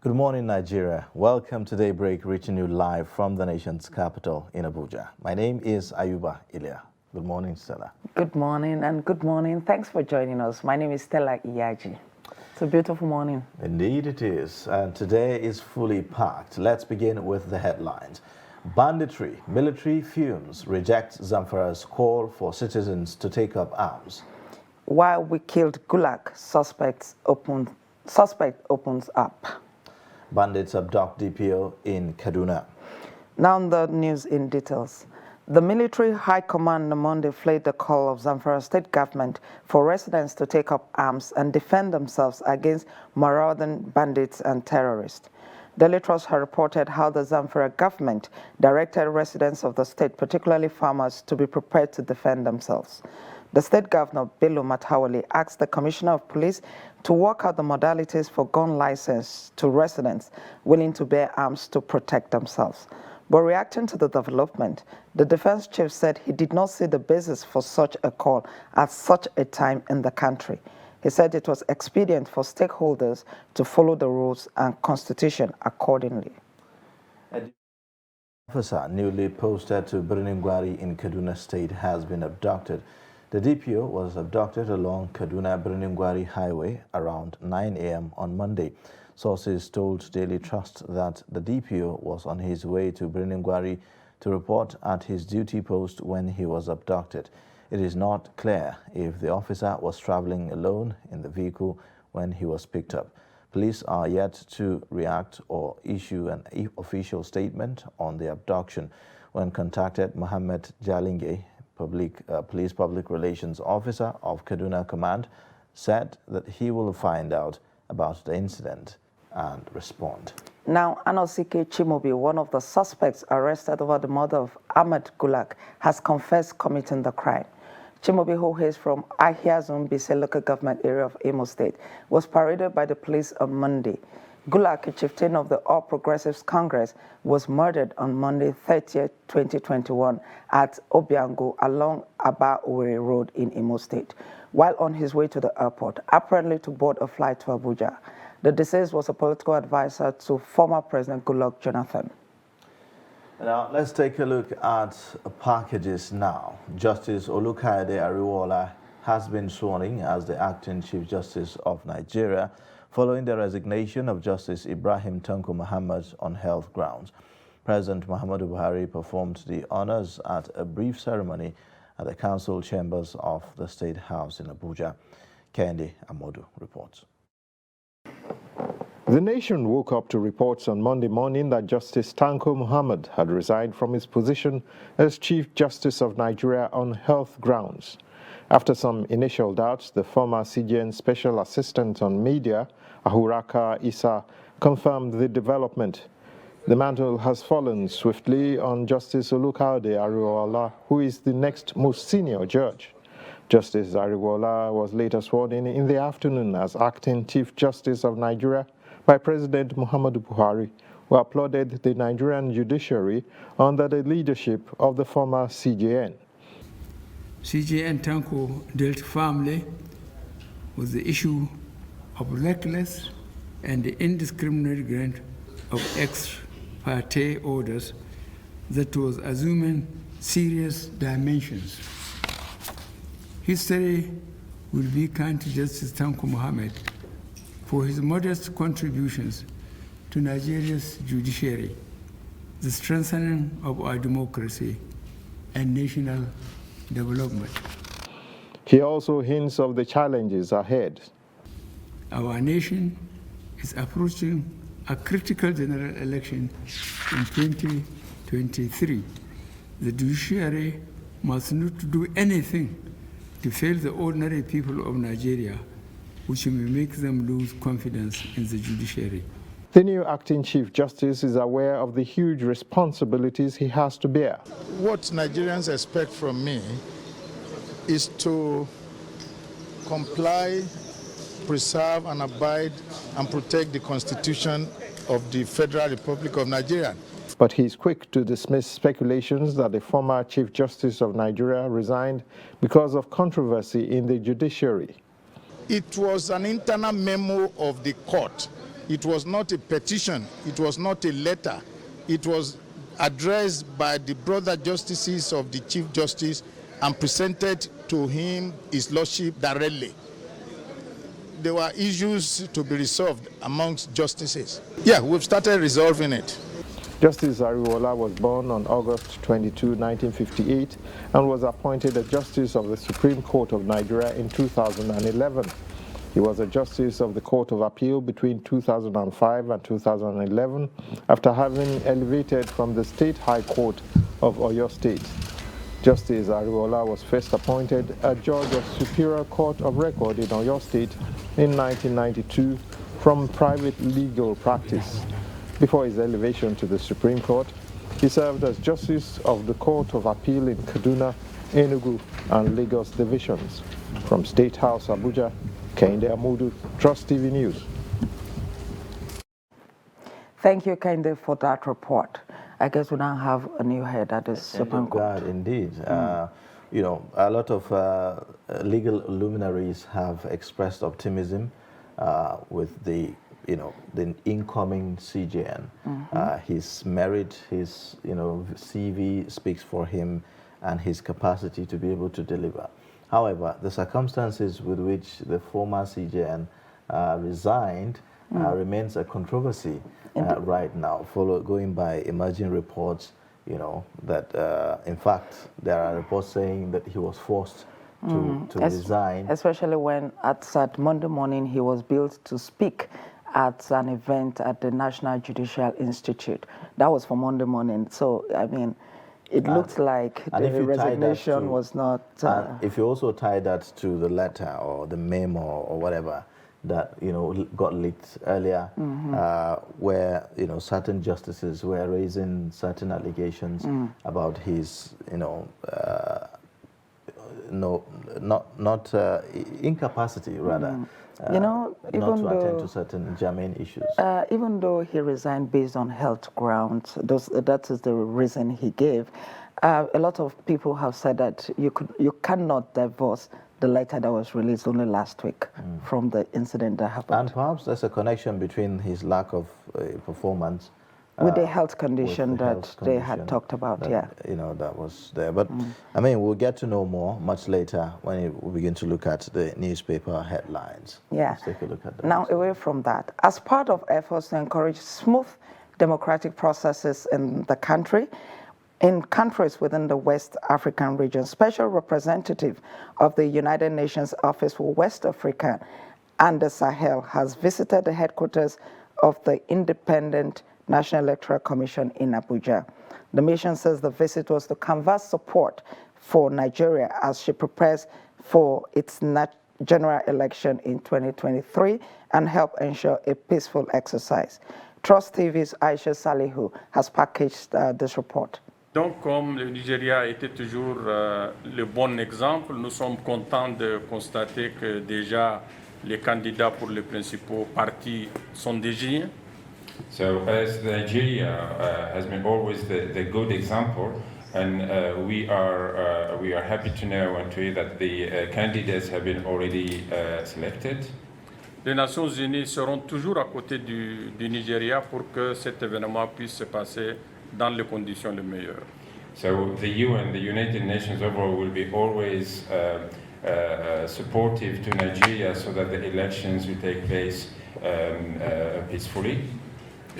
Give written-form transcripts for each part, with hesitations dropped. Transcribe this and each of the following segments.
Good morning, Nigeria. Welcome to Daybreak, reaching you live from the nation's capital in Abuja. My name is Ayuba Ilia. Good morning, Stella. Good morning and good morning. Thanks for joining us. My name is Stella Iyaji. It's a beautiful morning. Indeed it is. And today is fully packed. Let's begin with the headlines. Banditry, military fumes reject Zamfara's call for citizens to take up arms. While we killed Gulag, suspect opens up. Bandits abduct DPO in Kaduna. Now the news in details. The military high command on Monday flayed the call of Zamfara state government for residents to take up arms and defend themselves against marauding bandits and terrorists. Daily Trust has reported how the Zamfara government directed residents of the state, particularly farmers, to be prepared to defend themselves. The state governor, Bello Matawali, asked the commissioner of police to work out the modalities for gun license to residents willing to bear arms to protect themselves. But reacting to the development, the defense chief said he did not see the basis for such a call at such a time in the country. He said it was expedient for stakeholders to follow the rules and constitution accordingly. An officer newly posted to Birningwari in Kaduna State has been abducted. The DPO was abducted along Kaduna-Birningwari Highway around 9 a.m. on Monday. Sources told Daily Trust that the DPO was on his way to Birningwari to report at his duty post when he was abducted. It is not clear if the officer was traveling alone in the vehicle when he was picked up. Police are yet to react or issue an official statement on the abduction. When contacted, Mohammed Jalinge, Police Public Relations Officer of Kaduna Command, said that he will find out about the incident and respond. Now, Anosike Chimobi, one of the suspects arrested over the murder of Ahmed Gulag, has confessed committing the crime. Chimobi, who hails from Ahiazun Bise local government area of Imo State, was paraded by the police on Monday. Gulag, a chieftain of the All Progressives Congress, was murdered on Monday, 30th, 2021 at Obiango along Aba-Owerri Road in Imo State, while on his way to the airport, apparently to board a flight to Abuja. The deceased was a political advisor to former President Goodluck Jonathan. Now, let's take a look at packages now. Justice Olukaide Ariwola has been sworn in as the acting Chief Justice of Nigeria following the resignation of Justice Ibrahim Tanko Muhammad on health grounds. President Muhammadu Buhari performed the honors at a brief ceremony at the council chambers of the State House in Abuja. Kendi Amodu reports. The nation woke up to reports on Monday morning that Justice Tanko Muhammad had resigned from his position as Chief Justice of Nigeria on health grounds. After some initial doubts, the former CJN Special Assistant on Media, Ahuraka Issa, confirmed the development. The mantle has fallen swiftly on Justice Olukaide Ariwola, who is the next most senior judge. Justice Ariwola was later sworn in the afternoon as acting Chief Justice of Nigeria by President Muhammadu Buhari, who applauded the Nigerian judiciary under the leadership of the former CJN. CJN Tanko dealt firmly with the issue of reckless and indiscriminate grant of ex parte orders that was assuming serious dimensions. History will be kind to Justice Tanko Muhammad for his modest contributions to Nigeria's judiciary, the strengthening of our democracy, and national development. He also hints of the challenges ahead. Our nation is approaching a critical general election in 2023. The judiciary must not do anything to fail the ordinary people of Nigeria, which may make them lose confidence in the judiciary. The new acting Chief Justice is aware of the huge responsibilities he has to bear. What Nigerians expect from me is to comply, preserve and abide and protect the Constitution of the Federal Republic of Nigeria. But he is quick to dismiss speculations that the former Chief Justice of Nigeria resigned because of controversy in the judiciary. It was an internal memo of the court It was not a petition. It was not a letter. It was addressed by the brother justices of the Chief Justice and presented to him, his lordship, directly. There were issues to be resolved amongst justices. Yeah, we've started resolving it. Justice Ariwola was born on August 22, 1958, and was appointed a Justice of the Supreme Court of Nigeria in 2011. He was a Justice of the Court of Appeal between 2005 and 2011, after having elevated from the State High Court of Oyo State. Justice Ariwola was first appointed a Judge of Superior Court of Record in Oyo State in 1992 from private legal practice. Before his elevation to the Supreme Court, he served as Justice of the Court of Appeal in Kaduna, Enugu, and Lagos divisions. From State House, Abuja, Kehinde Amudu, Trust TV News. Thank you, Kehinde, for that report. I guess we now have a new head at the Supreme Court. God, indeed. You know, a lot of legal luminaries have expressed optimism with the incoming CJN. His merit, his CV speaks for him, and his capacity to be able to deliver. However, the circumstances with which the former CJN resigned remains a controversy right now, going by emerging reports, that in fact there are reports saying that he was forced to resign. Especially when at Monday morning he was billed to speak at an event at the National Judicial Institute. That was for Monday morning. So, I mean, it looked like the resignation was not... if you also tie that to the letter or the memo or whatever that, got leaked earlier, where, certain justices were raising certain allegations about his, incapacity, rather. Even not to attend to certain germane issues. Even though he resigned based on health grounds, that is the reason he gave. A lot of people have said that you cannot divorce the letter that was released only last week from the incident that happened. And perhaps there's a connection between his lack of performance with the health condition they had talked about, that was there. But, I mean, we'll get to know more much later when we begin to look at the newspaper headlines. Yeah. Let's take a look at that. Now, away from that, as part of efforts to encourage smooth democratic processes in the country, in countries within the West African region, Special Representative of the United Nations Office for West Africa and the Sahel has visited the headquarters of the Independent National Electoral Commission in Abuja. The mission says the visit was to canvass support for Nigeria as she prepares for its general election in 2023 and help ensure a peaceful exercise. Trust TV's Aisha Salihu has packaged this report. Donc, comme le Nigeria était toujours le bon exemple, nous sommes contents de constater que déjà les candidats pour les principaux partis sont désignés. So, as Nigeria has been always the good example, and we are happy to know and to hear that the candidates have been already selected. Les Nations Unies seront toujours à côté du Nigeria pour que cet événement puisse se passer dans les conditions les meilleures. So the UN, the United Nations overall, will be always supportive to Nigeria so that the elections will take place peacefully.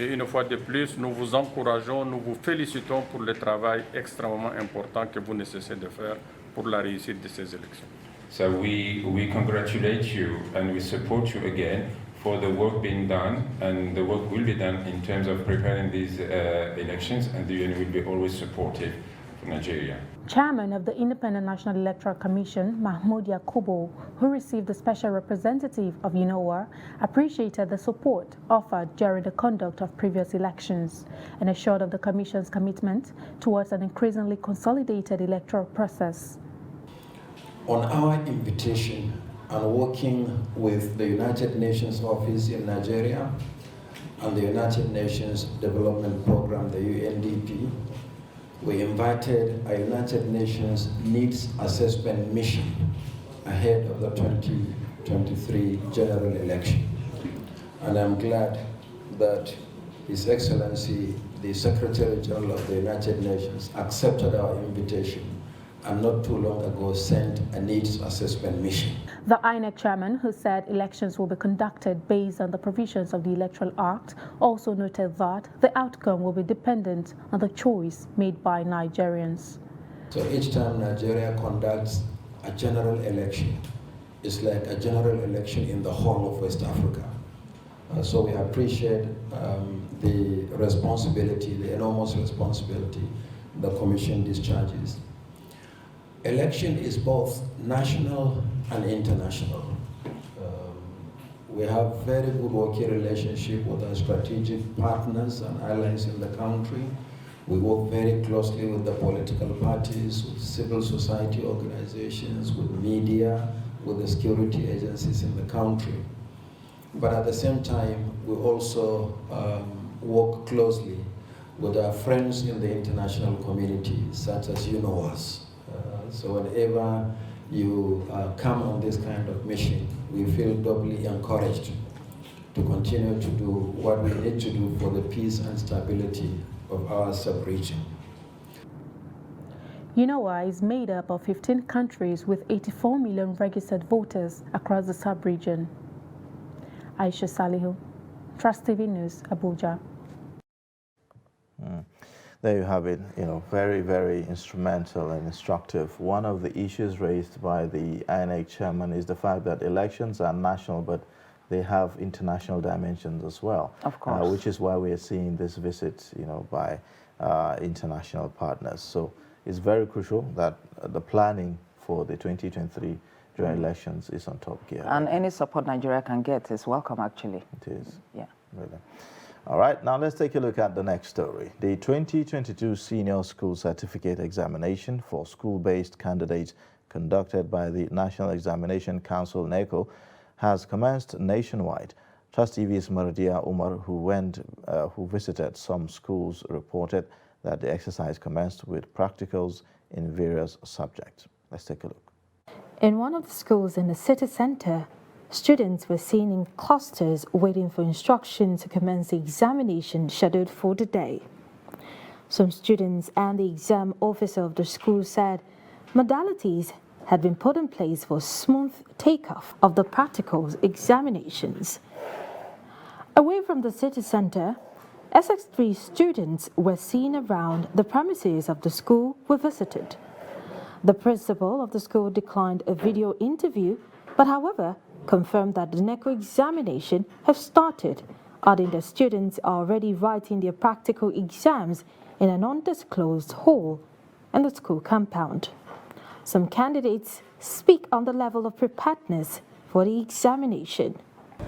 Et une fois de plus, nous vous encourageons, nous vous félicitons pour le travail extrêmement important que vous ne cessez de faire pour la réussite de ces élections. So we congratulate you and we support you again for the work being done, and the work will be done in terms of preparing these elections, and the UN will be always supportive for Nigeria. Chairman of the Independent National Electoral Commission, Mahmoud Yakubu, who received the special representative of UNOWA, appreciated the support offered during the conduct of previous elections and assured of the Commission's commitment towards an increasingly consolidated electoral process. On our invitation and working with the United Nations Office in Nigeria and the United Nations Development Program, the UNDP, we invited a United Nations Needs Assessment Mission ahead of the 2023 general election. And I'm glad that His Excellency, the Secretary General of the United Nations, accepted our invitation and not too long ago sent a needs assessment mission. The INEC chairman, who said elections will be conducted based on the provisions of the Electoral Act, also noted that the outcome will be dependent on the choice made by Nigerians. So each time Nigeria conducts a general election, it's like a general election in the whole of West Africa. So we appreciate the responsibility, the enormous responsibility the Commission discharges. Election is both national and international. We have very good working relationship with our strategic partners and allies in the country. We work very closely with the political parties, with civil society organizations, with media, with the security agencies in the country. But at the same time, we also work closely with our friends in the international community, such as us. So whenever you come on this kind of mission, we feel doubly encouraged to continue to do what we need to do for the peace and stability of our sub-region. UNOWA is made up of 15 countries with 84 million registered voters across the sub-region. Aisha Salihu, Trust TV News, Abuja. There you have it, very, very instrumental and instructive. One of the issues raised by the INEC chairman is the fact that elections are national, but they have international dimensions as well. Of course. Which is why we are seeing this visit, by international partners. So it's very crucial that the planning for the 2023 general elections is on top gear. And any support Nigeria can get is welcome, actually. It is. Yeah. Really. All right, now let's take a look at the next story. The 2022 Senior School Certificate Examination for school-based candidates conducted by the National Examination Council, NECO, has commenced nationwide. Trust TV's Mardia Umar, who visited some schools, reported that the exercise commenced with practicals in various subjects. Let's take a look. In one of the schools in the city center, students were seen in clusters waiting for instruction to commence the examination scheduled for the day. Some students and the exam officer of the school said modalities had been put in place for smooth takeoff of the practicals examinations. Away from the city center, SX3 students were seen around the premises of the school we visited. The principal of the school declined a video interview, but however, confirmed that the NECO examination has started, adding that students are already writing their practical exams in an undisclosed hall in the school compound. Some candidates speak on the level of preparedness for the examination.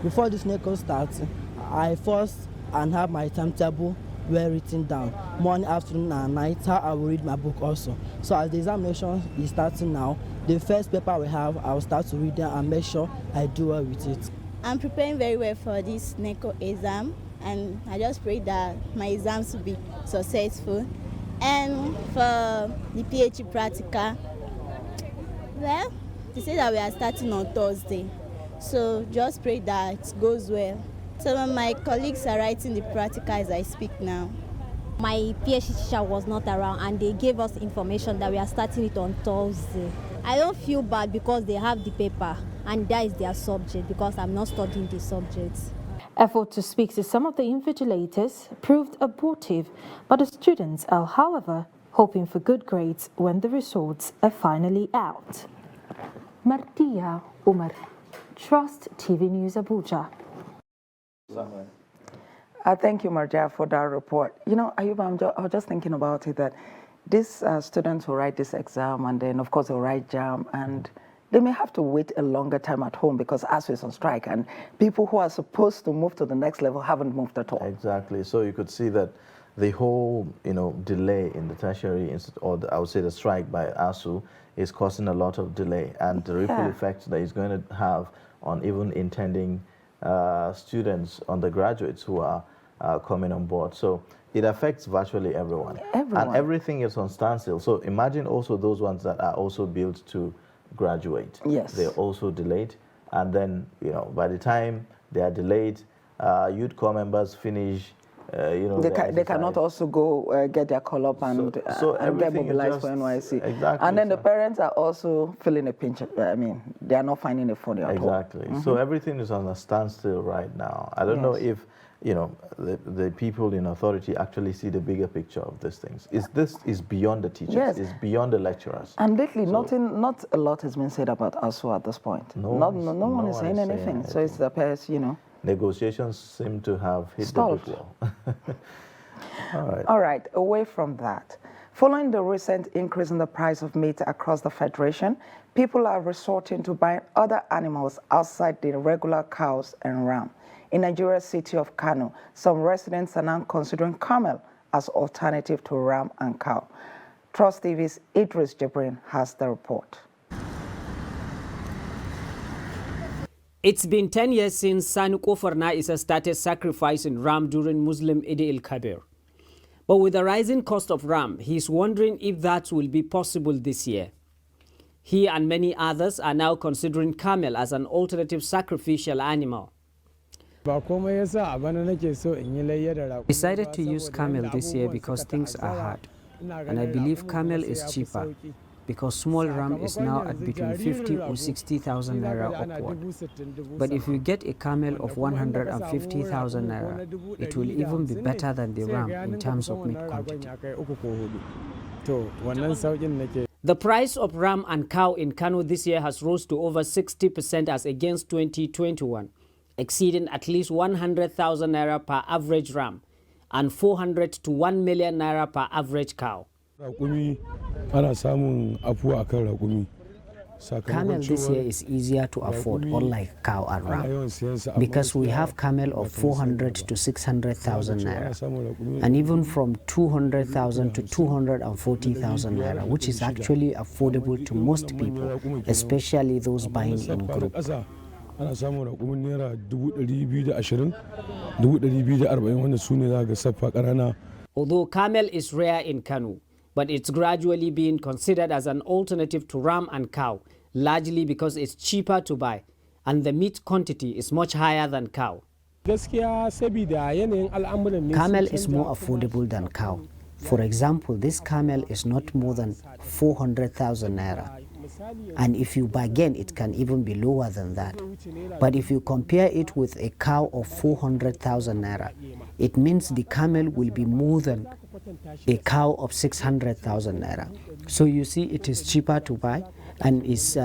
Before this NECO starts, I first have my timetable well written down, morning, afternoon, and night, how I will read my book also. So as the examination is starting now, the first paper we have, I will start to read them and make sure I do well with it. I'm preparing very well for this NECO exam, and I just pray that my exams will be successful. And for the PhD practical, well, they say that we are starting on Thursday, so just pray that it goes well. Some of my colleagues are writing the practical as I speak now. My PhD teacher was not around, and they gave us information that we are starting it on Thursday. I don't feel bad because they have the paper and that is their subject, because I'm not studying the subjects. Effort to speak to some of the invigilators proved abortive, but the students are, however, hoping for good grades when the results are finally out. Mardia Umar, Trust TV News, Abuja. Thank you, Marja, for that report. Ayuba, I was just thinking about it, that these students will write this exam, and then, of course, they'll write JAM, and they may have to wait a longer time at home because ASU is on strike, and people who are supposed to move to the next level haven't moved at all. Exactly. So you could see that the whole, delay in the tertiary, or I would say the strike by ASU is causing a lot of delay, and the ripple effect that it's going to have on even intending students, undergraduates who are coming on board. So it affects virtually everyone. And everything is on standstill. So imagine also those ones that are also built to graduate. Yes. They're also delayed. And then, by the time they are delayed, youth corps members finish, they cannot also go get their call up and get mobilized for NYC. Exactly. And then the parents are also feeling a pinch. I mean, they are not finding a phone at all. Exactly. So everything is on a standstill right now. I don't know if the people in authority actually see the bigger picture of these things. This is beyond the teachers. Yes. It's beyond the lecturers. And lately, not a lot has been said about ASU at this point. No one is saying anything. So it's the past, Negotiations seem to have hit stalled. the brick wall. All right. All right, away from that. Following the recent increase in the price of meat across the Federation, people are resorting to buying other animals outside the regular cows and ram. In Nigeria's city of Kano, some residents are now considering camel as alternative to ram and cow. Trust TV's Idris Jibrin has the report. It's been 10 years since Sani Kofarna Isa started sacrificing ram during Muslim Eid al-Kabir. But with the rising cost of ram, he's wondering if that will be possible this year. He and many others are now considering camel as an alternative sacrificial animal. Decided to use camel this year because things are hard. And I believe camel is cheaper, because small ram is now at between 50 or 60,000 naira upward. But if you get a camel of 150,000 naira, it will even be better than the ram in terms of meat quantity. The price of ram and cow in Kano this year has rose to over 60% as against 2021, exceeding at least 100,000 naira per average ram and 400 to 1 million naira per average cow. Camel this year is easier to afford, unlike cow and ram, because we have camel of 400 to 600,000 naira, and even from 200,000 to 240,000 naira, which is actually affordable to most people, especially those buying in group. Although camel is rare in Kano, but it's gradually being considered as an alternative to ram and cow, largely because it's cheaper to buy and the meat quantity is much higher than cow. Camel is more affordable than cow. For example, this camel is not more than 400,000 naira. And if you bargain, it can even be lower than that. But if you compare it with a cow of 400,000 naira, it means the camel will be more than a cow of 600,000 naira. So you see, it is cheaper to buy and is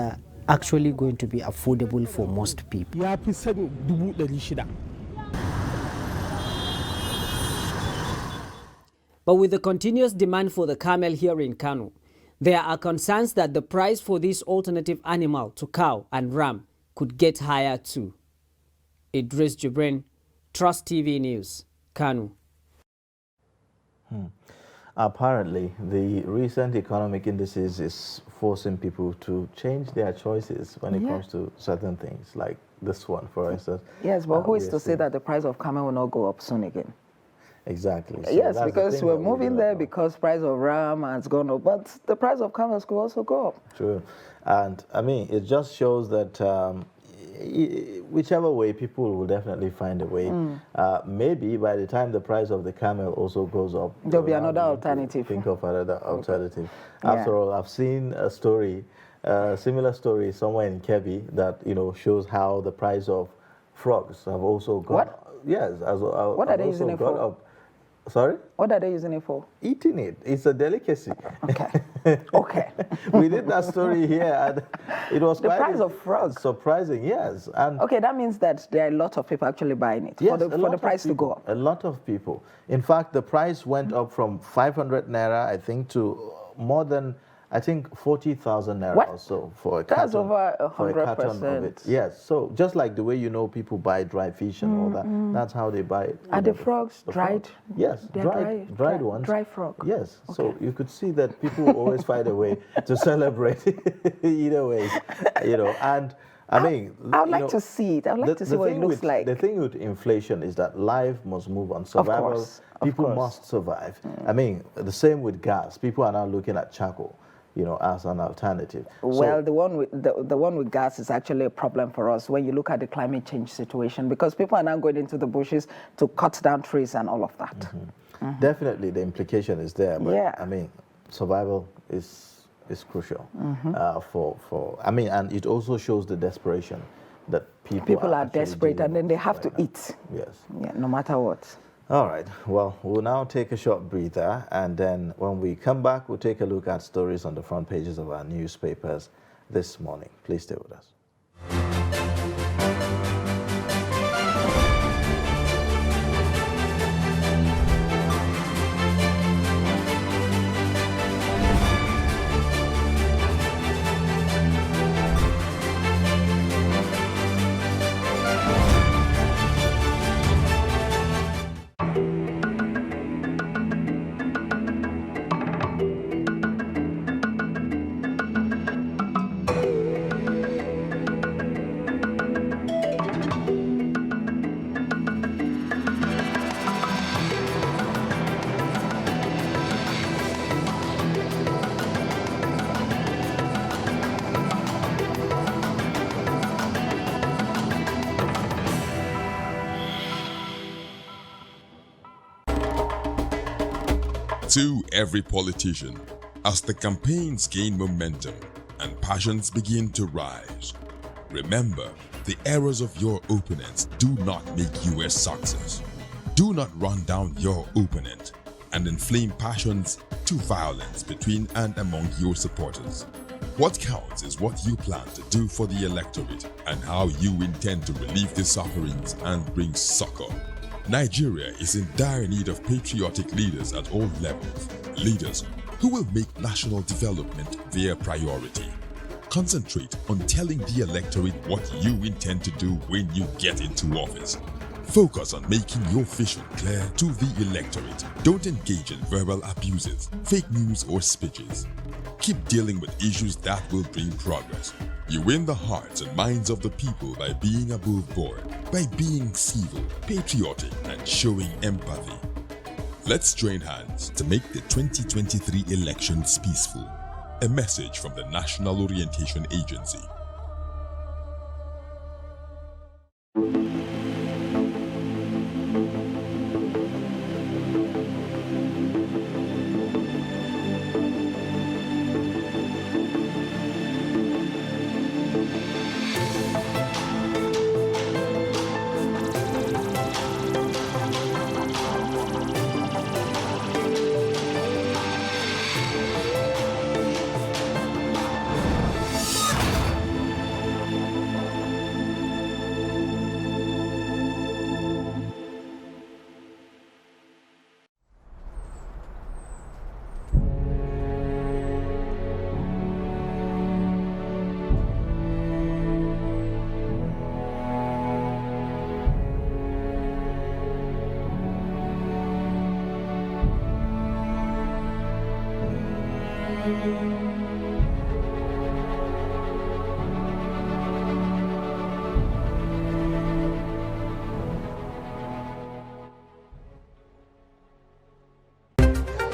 actually going to be affordable for most people. But with the continuous demand for the camel here in Kano, there are concerns that the price for this alternative animal to cow and ram could get higher too. Idris Jibrin, Trust TV News, Kano. Apparently, the recent economic indices is forcing people to change their choices when it comes to certain things, like this one, for instance. Yes, but who is to say that the price of camel will not go up soon again? Exactly. So yes, because we're moving there because price of ram has gone up, but the price of camels could also go up. True. And I mean, it just shows that whichever way, people will definitely find a way. Maybe by the time the price of the camel also goes up, there'll be another alternative. Think of another alternative. After all, I've seen a story, similar story somewhere in Kebbi that shows how the price of frogs have also gone up. Yes, what are they using it for? Sorry? What are they using it for? Eating it. It's a delicacy. Okay. Okay. We did that story here, and it was the price of frogs. Surprising, yes. And okay, that means that there are a lot of people actually buying it for the price to go up. A lot of people. In fact, the price went up from 500 naira, I think, to more than 40,000 naira or so for a carton. That's over 100%. Of it. Yes. So just like the way people buy dry fish and all that, that's how they buy it. Are the frogs dried? Yes, dried ones. Dry frog. Yes. Okay. So you could see that people always find a way to celebrate either way, And I mean, I would like to see it. I would like to see what it looks like. The thing with inflation is that life must move on. Survival. Of course. People must survive. I mean, the same with gas. People are now looking at charcoal. as an alternative. Well, the one with gas is actually a problem for us when you look at the climate change situation, because people are now going into the bushes to cut down trees and all of that. Definitely, the implication is there, but yeah. I mean, survival is crucial and it also shows the desperation that people are desperate, and then they have to eat. Yes. Yeah, no matter what. All right. Well, we'll now take a short breather, and then when we come back, we'll take a look at stories on the front pages of our newspapers this morning. Please stay with us. To every politician, as the campaigns gain momentum and passions begin to rise, remember, the errors of your opponents do not make you a success. Do not run down your opponent and inflame passions to violence between and among your supporters. What counts is what you plan to do for the electorate and how you intend to relieve the sufferings and bring succor. Nigeria is in dire need of patriotic leaders at all levels, leaders who will make national development their priority. Concentrate on telling the electorate what you intend to do when you get into office. Focus on making your vision clear to the electorate. Don't engage in verbal abuses, fake news or speeches. Keep dealing with issues that will bring progress. You win the hearts and minds of the people by being above board, by being civil, patriotic, and showing empathy. Let's join hands to make the 2023 elections peaceful. A message from the National Orientation Agency.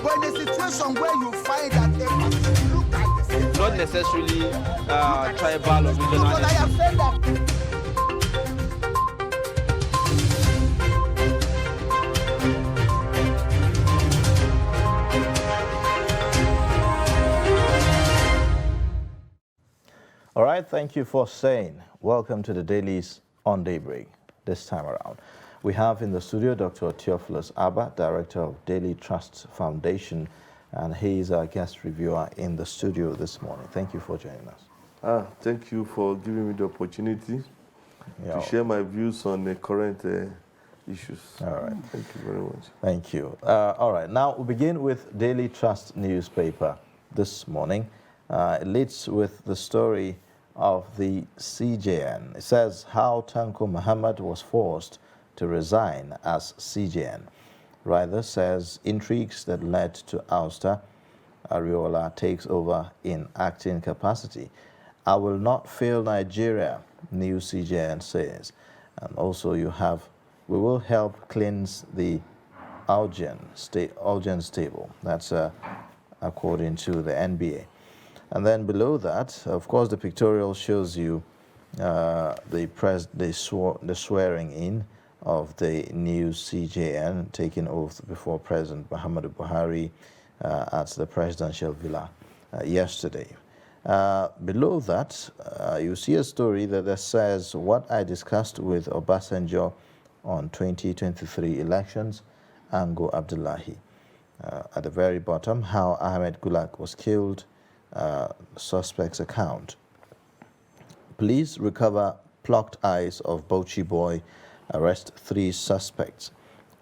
But in a situation where you find that a person look at the same, not necessarily tribal or regional. But I have said that. All right, thank you for saying. Welcome to the dailies on Daybreak this time around. We have in the studio Dr. Theophilus Abba, Director of Daily Trust Foundation, and he is our guest reviewer in the studio this morning. Thank you for joining us. Thank you for giving me the opportunity to share my views on the current issues. All right. Thank you very much. Thank you. All right, now we begin with Daily Trust newspaper this morning. It leads with the story of the CJN. It says how Tanko Muhammad was forced to resign as CJN. Rather says intrigues that led to ouster. Ariola takes over in acting capacity. I will not fail Nigeria, new CJN says. And also you have, we will help cleanse the Algian stable. That's according to the NBA. And then below that, of course, the pictorial shows you the swearing in of the new CJN taking oath before President Muhammadu Buhari at the presidential villa yesterday. Below that, you see a story that says what I discussed with Obasanjo on 2023 elections, Ango Abdullahi. At the very bottom, how Ahmed Gulak was killed, suspect's account. Police recover plucked eyes of Bauchi boy, arrest 3 suspects.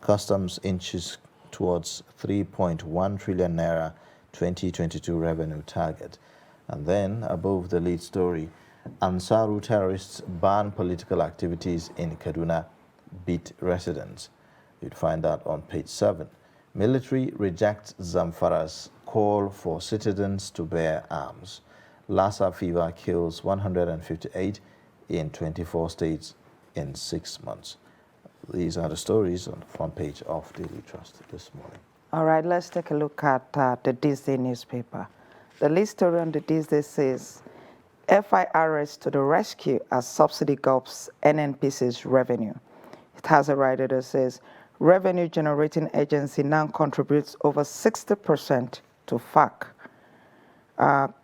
Customs inches towards 3.1 trillion naira 2022 revenue target. And then above the lead story, Ansaru terrorists ban political activities in Kaduna, beat residents. You'd find that on page 7. Military rejects Zamfara's call for citizens to bear arms. Lassa fever kills 158 in 24 states in 6 months. These are the stories on the front page of Daily Trust this morning. All right, let's take a look at the Tuesday newspaper. The lead story on the Tuesday says, FIRS to the rescue as subsidy gulps NNPC's revenue. It has a writer that says, revenue generating agency now contributes over 60% to FAC.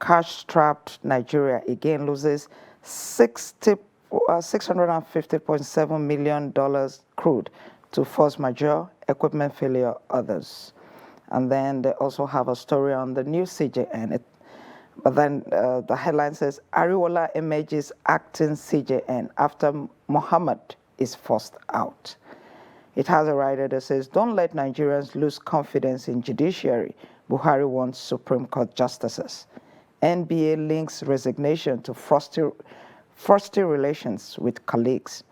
Cash-strapped Nigeria again loses $650.7 million crude to force majeure, equipment failure, others. And then they also have a story on the new CJN. But then the headline says, Ariwola emerges acting CJN after Mohammed is forced out. It has a writer that says, don't let Nigerians lose confidence in judiciary. Buhari wants Supreme Court justices. NBA links resignation to frosty relations with colleagues.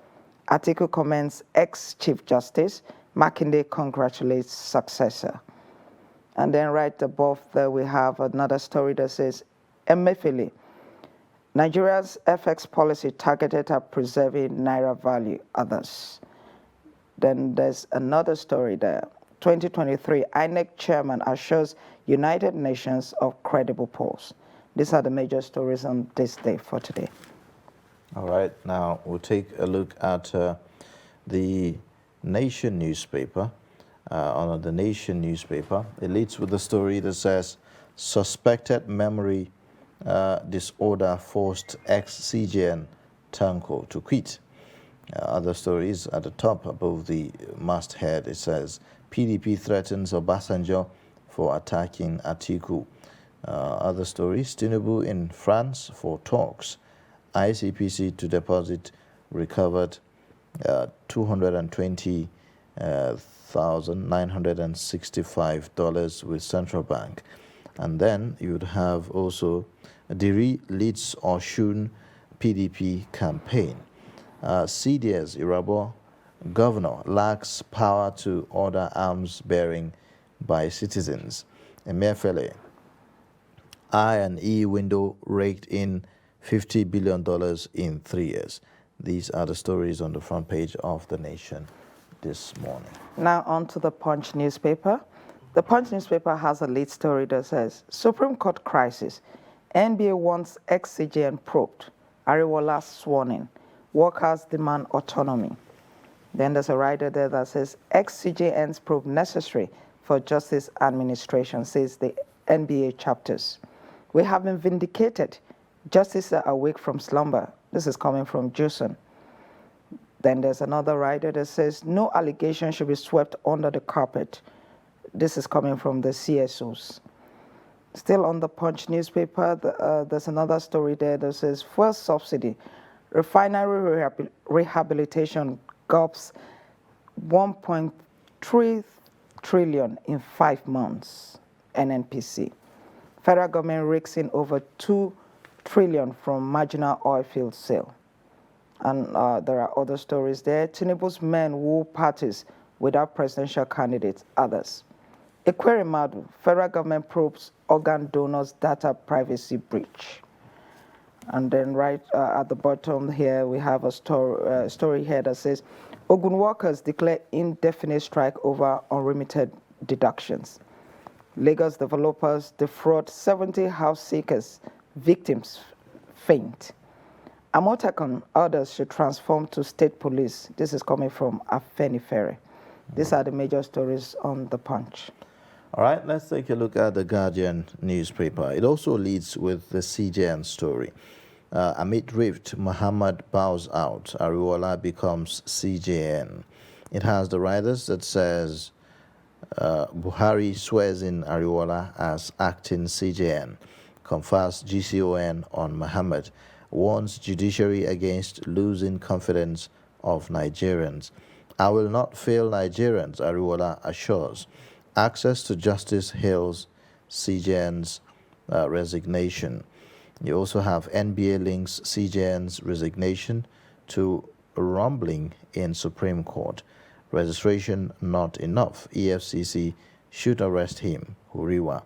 Article comments ex-Chief Justice. Makinde congratulates successor. And then right above there we have another story that says, Emefiele, Nigeria's FX policy targeted at preserving Naira value, others. Then there's another story there. 2023, INEC chairman assures United Nations of credible polls. These are the major stories on this day for today. All right, now we'll take a look at the Nation newspaper. On the Nation newspaper, it leads with the story that says, suspected memory disorder forced ex-CJN Tanko to quit. Other stories at the top above the masthead, it says, PDP threatens Obasanjo for attacking Atiku. Other stories, Tinubu in France for talks. ICPC to deposit recovered $220,965 with central bank. And then you would have also Diri leads Oshun PDP campaign. CDS Irabo governor lacks power to order arms bearing by citizens. Emefiele, I&E window raked in $50 billion in 3 years. These are the stories on the front page of The Nation this morning. Now on to the Punch newspaper. The Punch newspaper has a lead story that says, Supreme Court crisis. NBA wants ex-CJN probed. Ariwola sworn in. Workers demand autonomy. Then there's a writer there that says, ex-CJN's probe necessary for justice administration, says the NBA chapters. We have been vindicated. Justices are awake from slumber. This is coming from Juson. Then there's another writer that says, no allegation should be swept under the carpet. This is coming from the CSOs. Still on the Punch newspaper, there's another story there that says, fuel subsidy, refinery rehabilitation gulps 1.3 trillion in 5 months, NNPC. Federal government rakes in over 2 trillion from marginal oil field sale. And there are other stories there. Tinubu's men woo parties without presidential candidates, others. Ekwerimadu, federal government probes organ donors data privacy breach. And then right at the bottom here, we have a story here that says, Ogun workers declare indefinite strike over unremitted deductions. Lagos developers defraud 70 house seekers victims faint. Amotekun orders should transform to state police. This is coming from Afenifere. These are the major stories on The Punch. All right, let's take a look at the Guardian newspaper. It also leads with the CJN story. Amid rift, Muhammad bows out. Ariwola becomes CJN. It has the riders that says Buhari swears in Ariwola as acting CJN, confers GCON on Muhammad, warns judiciary against losing confidence of Nigerians. I will not fail Nigerians, Ariwola assures. Access to justice hails CJN's resignation. You also have NBA links CJN's resignation to a rumbling in Supreme Court. Registration not enough. EFCC should arrest him. Huriwa.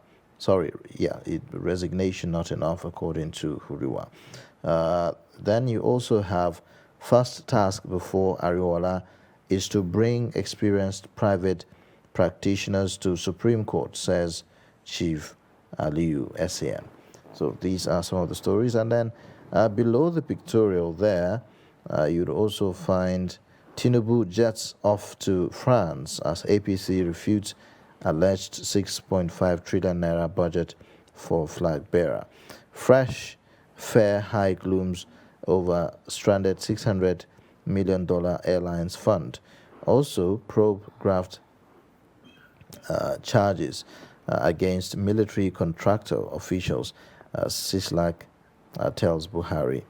Resignation not enough according to Huriwa. Then you also have first task before Ariwola is to bring experienced private practitioners to Supreme Court, says Chief Aliyu SAN. So these are some of the stories. And then below the pictorial there, you'd also find Tinubu jets off to France as APC refutes alleged 6.5 trillion naira budget for flag bearer. Fresh fare hike looms over stranded $600 million airlines fund. Also, probe graft charges against military contractor officials, Sislak tells Buhari.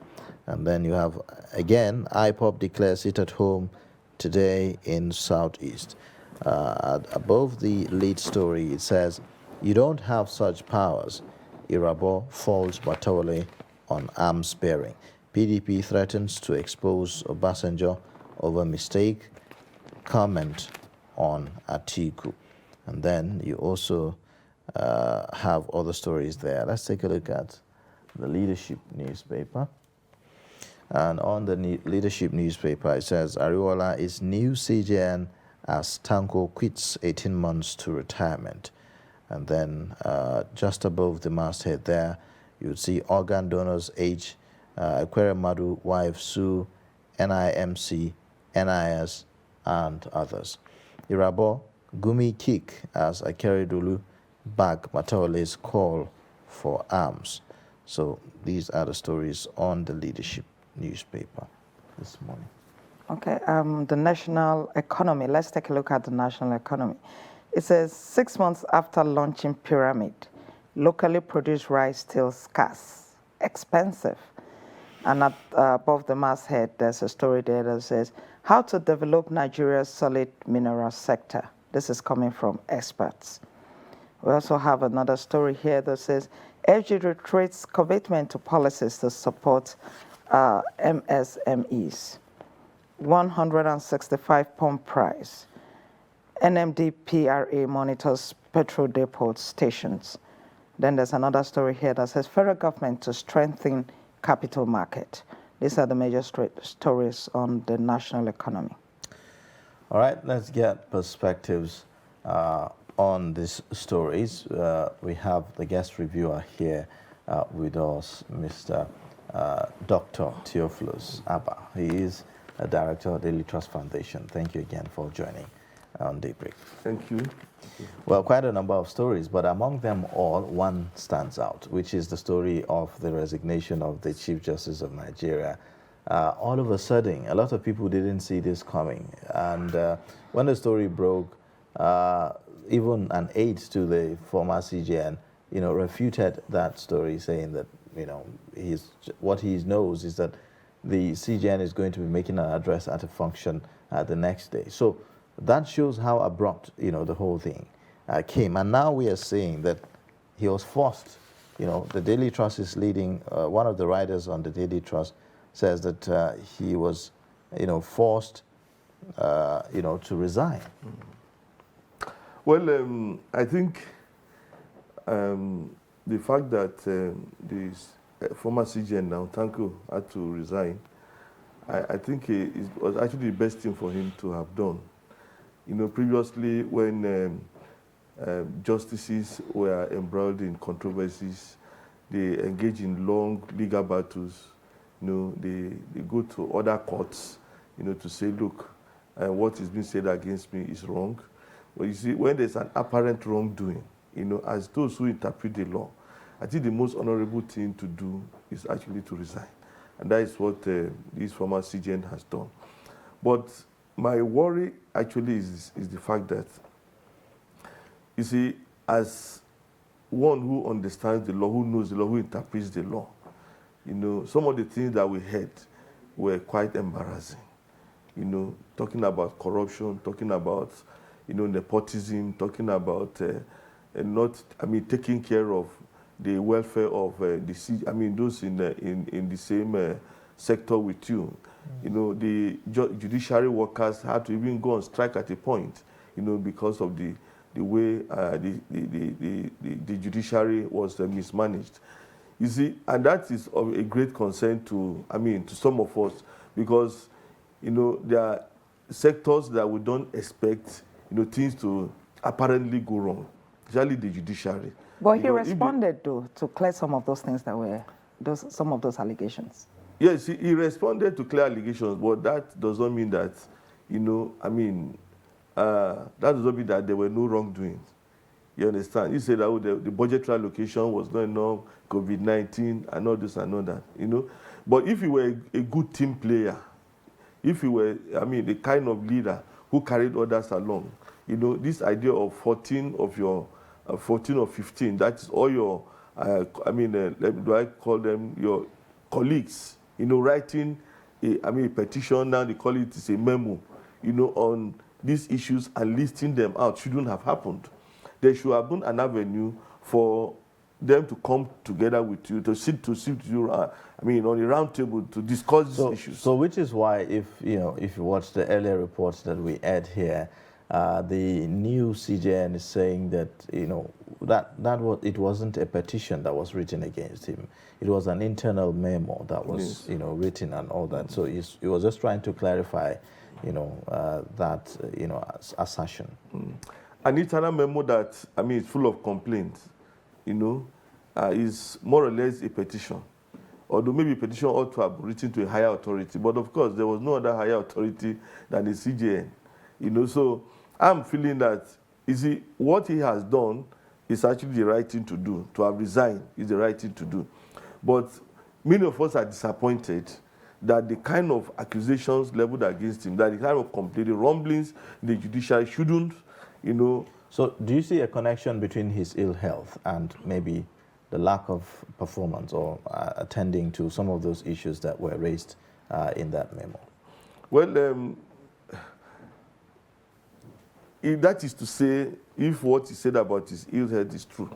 And then you have, again, IPOP declares it at home today in Southeast. Above the lead story, it says, you don't have such powers. Irabo falls Batole on arms bearing. PDP threatens to expose Obasanjo over mistake. Comment on Atiku. And then you also have other stories there. Let's take a look at the Leadership newspaper. And on the Leadership newspaper, it says, Ariwola is new CJN as Tanko quits 18 months to retirement. And then just above the masthead there, you'd see organ donors age, Ekwere Madu, wife Sue, NIMC, NIS, and others. Irabo, Gumi kick as Akeredolu back Mataole's call for arms. So these are the stories on the Leadership newspaper this morning. Okay, the national economy. Let's take a look at the national economy. It says 6 months after launching Pyramid, locally produced rice still scarce, expensive. And above the masthead, there's a story there that says, how to develop Nigeria's solid mineral sector. This is coming from experts. We also have another story here that says, FG reiterates commitment to policies to support MSMEs. 165 pump price. NMDPRA monitors petrol depot stations. Then there's another story here that says federal government to strengthen capital market. These are the major stories on the national economy. All right, let's get perspectives on these stories. We have the guest reviewer here with us, Mr. Dr. Theophilus Abba. He is a director of the Daily Trust Foundation. Thank you again for joining on Daybreak. Thank you. Well, quite a number of stories, but among them all, one stands out, which is the story of the resignation of the Chief Justice of Nigeria. All of a sudden, a lot of people didn't see this coming. And when the story broke, even an aide to the former CJN, refuted that story, saying that, what he knows is that the CJN is going to be making an address at a function the next day. So that shows how abrupt, the whole thing came. And now we are saying that he was forced. The Daily Trust is leading, one of the writers on the Daily Trust says that he was, forced, to resign. Well, I think the fact that the former CGN now, Tanko, had to resign, I think it was actually the best thing for him to have done. Previously when justices were embroiled in controversies, they engage in long legal battles. They go to other courts, to say, look, what is being said against me is wrong. But you see, when there's an apparent wrongdoing, as those who interpret the law, I think the most honorable thing to do is actually to resign. And that is what this former CJN has done. But my worry actually is the fact that, you see, as one who understands the law, who knows the law, who interprets the law, some of the things that we heard were quite embarrassing. Talking about corruption, talking about, nepotism, talking about taking care of the welfare of those in the same sector with you. The judiciary workers had to even go on strike at a point, because of the way the judiciary was mismanaged. You see, and that is of a great concern to some of us, because, there are sectors that we don't expect, things to apparently go wrong, especially the judiciary. But he responded to clear some of those things that were, some of those allegations. Yes, he responded to clear allegations, but that does not mean that, that does not mean that there were no wrongdoings. You understand? He said that the budgetary allocation was not enough, COVID-19, and all this and all that, But if you were a good team player, if you were, the kind of leader who carried others along, this idea of 14 or 15, that is all your, do I call them your colleagues, writing a petition, now they call it a memo, on these issues and listing them out shouldn't have happened. There should have been an avenue for them to come together with you, to sit you, on a round table to discuss these issues. So which is why, if you watch the earlier reports that we had here, the new CJN is saying that it wasn't a petition that was written against him. It was an internal memo that was written and all that. So he was just trying to clarify that assertion. An internal memo that is full of complaints, is more or less a petition. Although maybe a petition ought to have written to a higher authority, but of course there was no other higher authority than the CJN. So I'm feeling that, what he has done is actually the right thing to do. To have resigned is the right thing to do. But many of us are disappointed that the kind of accusations leveled against him, that the kind of complete rumblings in the judiciary shouldn't, So do you see a connection between his ill health and maybe the lack of performance or attending to some of those issues that were raised in that memo? Well, if that is to say, if what he said about his ill health is true,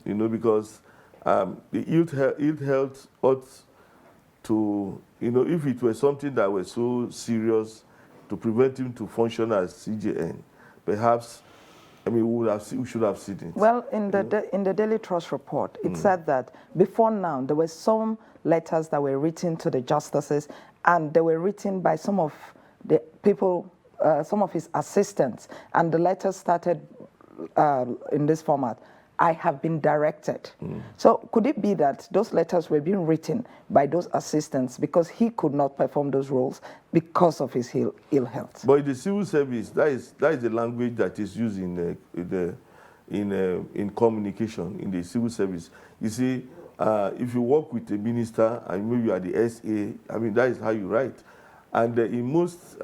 because the ill health ought to, if it were something that was so serious to prevent him to function as CJN, perhaps, we should have seen it. Well, in the Daily Trust report, it said that before now, there were some letters that were written to the justices, and they were written by some of the people, some of his assistants, and the letters started in this format: I have been directed. So could it be that those letters were being written by those assistants because he could not perform those roles because of his ill health? But in the civil service, that is the language that is used in communication in the civil service. You see, if you work with a minister and maybe you are the SA, that is how you write. And in most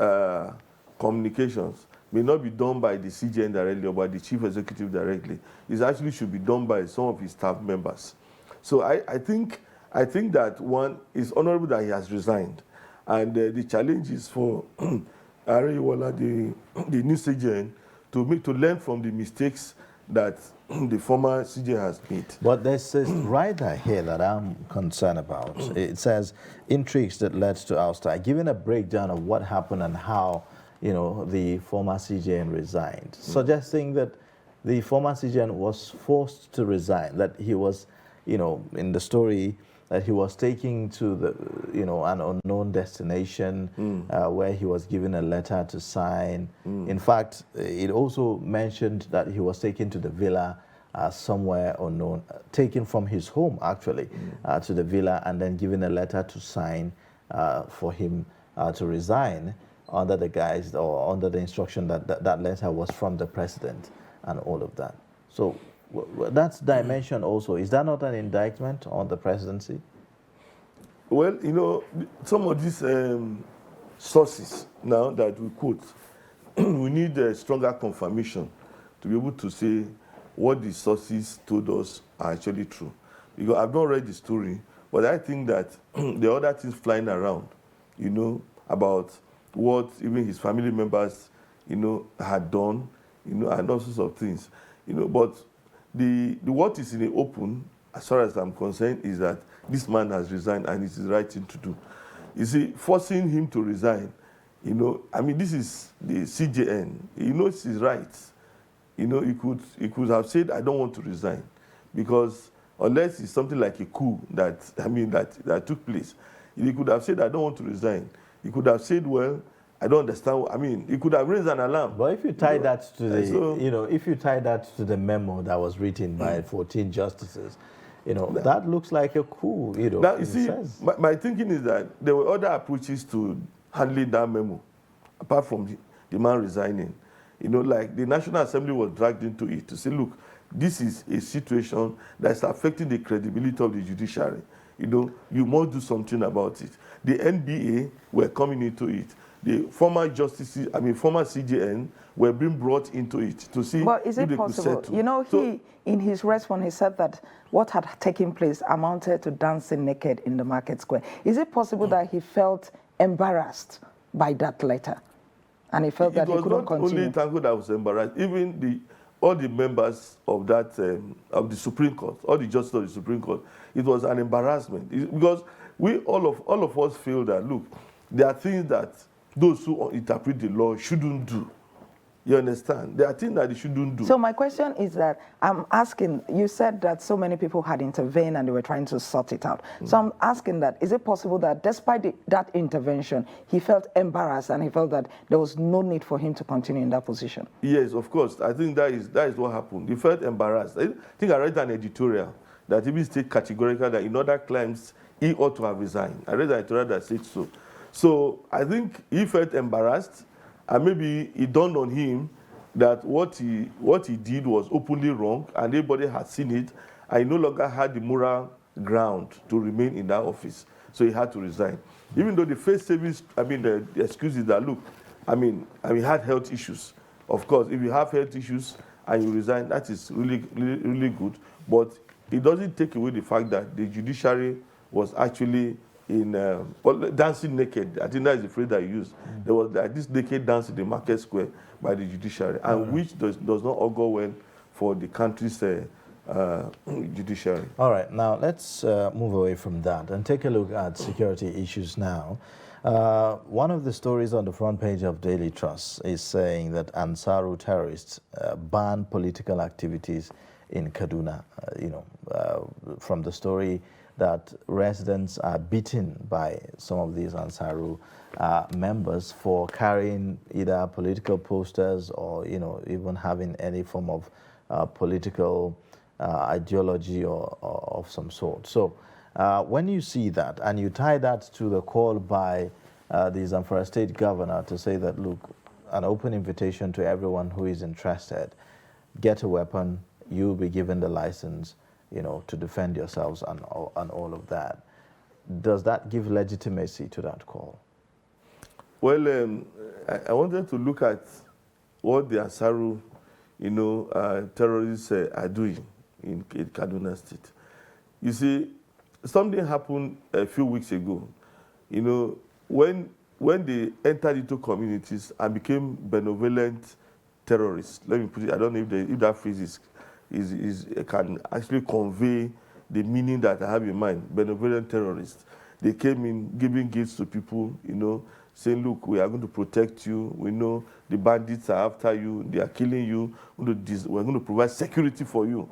communications, may not be done by the CJN directly or by the chief executive directly. It actually should be done by some of his staff members. So I think that one is honorable that he has resigned, and the challenge is for Areyewala, the new CJN, to learn from the mistakes that the former CJN has made. But there's this rider here that I'm concerned about. It says intrigues that led to ouster, giving a breakdown of what happened and how the former CJN resigned, suggesting that the former CJN was forced to resign, that he was, in the story, that he was taken to the, an unknown destination where he was given a letter to sign. In fact, it also mentioned that he was taken to the villa somewhere unknown, taken from his home actually to the villa, and then given a letter to sign for him to resign under the guise or under the instruction that that letter was from the president and all of that. So that's dimension also. Is that not an indictment on the presidency? Well, you know, some of these sources now that we quote, we need a stronger confirmation to be able to say what the sources told us are actually true. Because I've not read the story, but I think that the other things flying around, you know, about what even his family members, you know, had done, you know, and all sorts of things, you know. But the what is in the open, as far as I'm concerned, is that this man has resigned and it's the right thing to do. You see, forcing him to resign, you know, I mean, this is the CJN. He knows his rights. You know, he could have said, I don't want to resign, because unless it's something like a coup that, I mean, that took place, he could have said, I don't want to resign. He could have said, well, I don't understand. I mean, he could have raised an alarm. But if you tie that to the, you know, if you tie that to the memo that was written by 14 justices, you know, that looks like a coup, you know. Now, you see, my thinking is that there were other approaches to handling that memo, apart from the man resigning. You know, like the National Assembly was dragged into it to say, look, this is a situation that's affecting the credibility of the judiciary. You know, you must do something about it. The NBA were coming into it. The former justices, I mean, former CJN were being brought into it to see but is it if they possible? could settle. You know, in his response, he said that what had taken place amounted to dancing naked in the market square. Is it possible that he felt embarrassed by that letter? And he felt that he couldn't continue. It was not only Tanko that was embarrassed. Even all the members of that of the Supreme Court, all the justices of the Supreme Court, it was an embarrassment because all of us feel that, look, there are things that those who interpret the law shouldn't do. You understand? There are things that they shouldn't do. So my question is that I'm asking, you said that so many people had intervened and they were trying to sort it out. So I'm asking that, is it possible that despite that intervention, he felt embarrassed and he felt that there was no need for him to continue in that position? Yes, of course. I think that is what happened. He felt embarrassed. I think I read an editorial that even stated categorically that in other claims, he ought to have resigned. I read an editorial that said so. So I think he felt embarrassed, and maybe it dawned on him that what he did was openly wrong, and everybody had seen it, and he no longer had the moral ground to remain in that office. So he had to resign. Even though the first service, I mean, the excuse is that, look, I mean, he had health issues. Of course, if you have health issues and you resign, that is really, really, really good. But it doesn't take away the fact that the judiciary was actually dancing naked. I think that is the phrase that I used. There was this naked dance in the market square by the judiciary, and which does not augur well for the country's judiciary. All right, now let's move away from that and take a look at security issues now. One of the stories on the front page of Daily Trust is saying that Ansaru terrorists ban political activities in Kaduna. From the story that residents are beaten by some of these Ansaru members for carrying either political posters or, even having any form of political ideology or of some sort. So when you see that and you tie that to the call by the Zamfara State Governor to say that, look, an open invitation to everyone who is interested, get a weapon, you'll be given the license, to defend yourselves and all of that. Does that give legitimacy to that call? Well, I wanted to look at what the Ansaru, terrorists are doing in Kaduna State. You see, something happened a few weeks ago. When they entered into communities and became benevolent terrorists, let me put it, I don't know if that phrase can actually convey the meaning that I have in mind. Benevolent terrorists. They came in giving gifts to people, saying, look, we are going to protect you. We know the bandits are after you. They are killing you. We're going to provide security for you,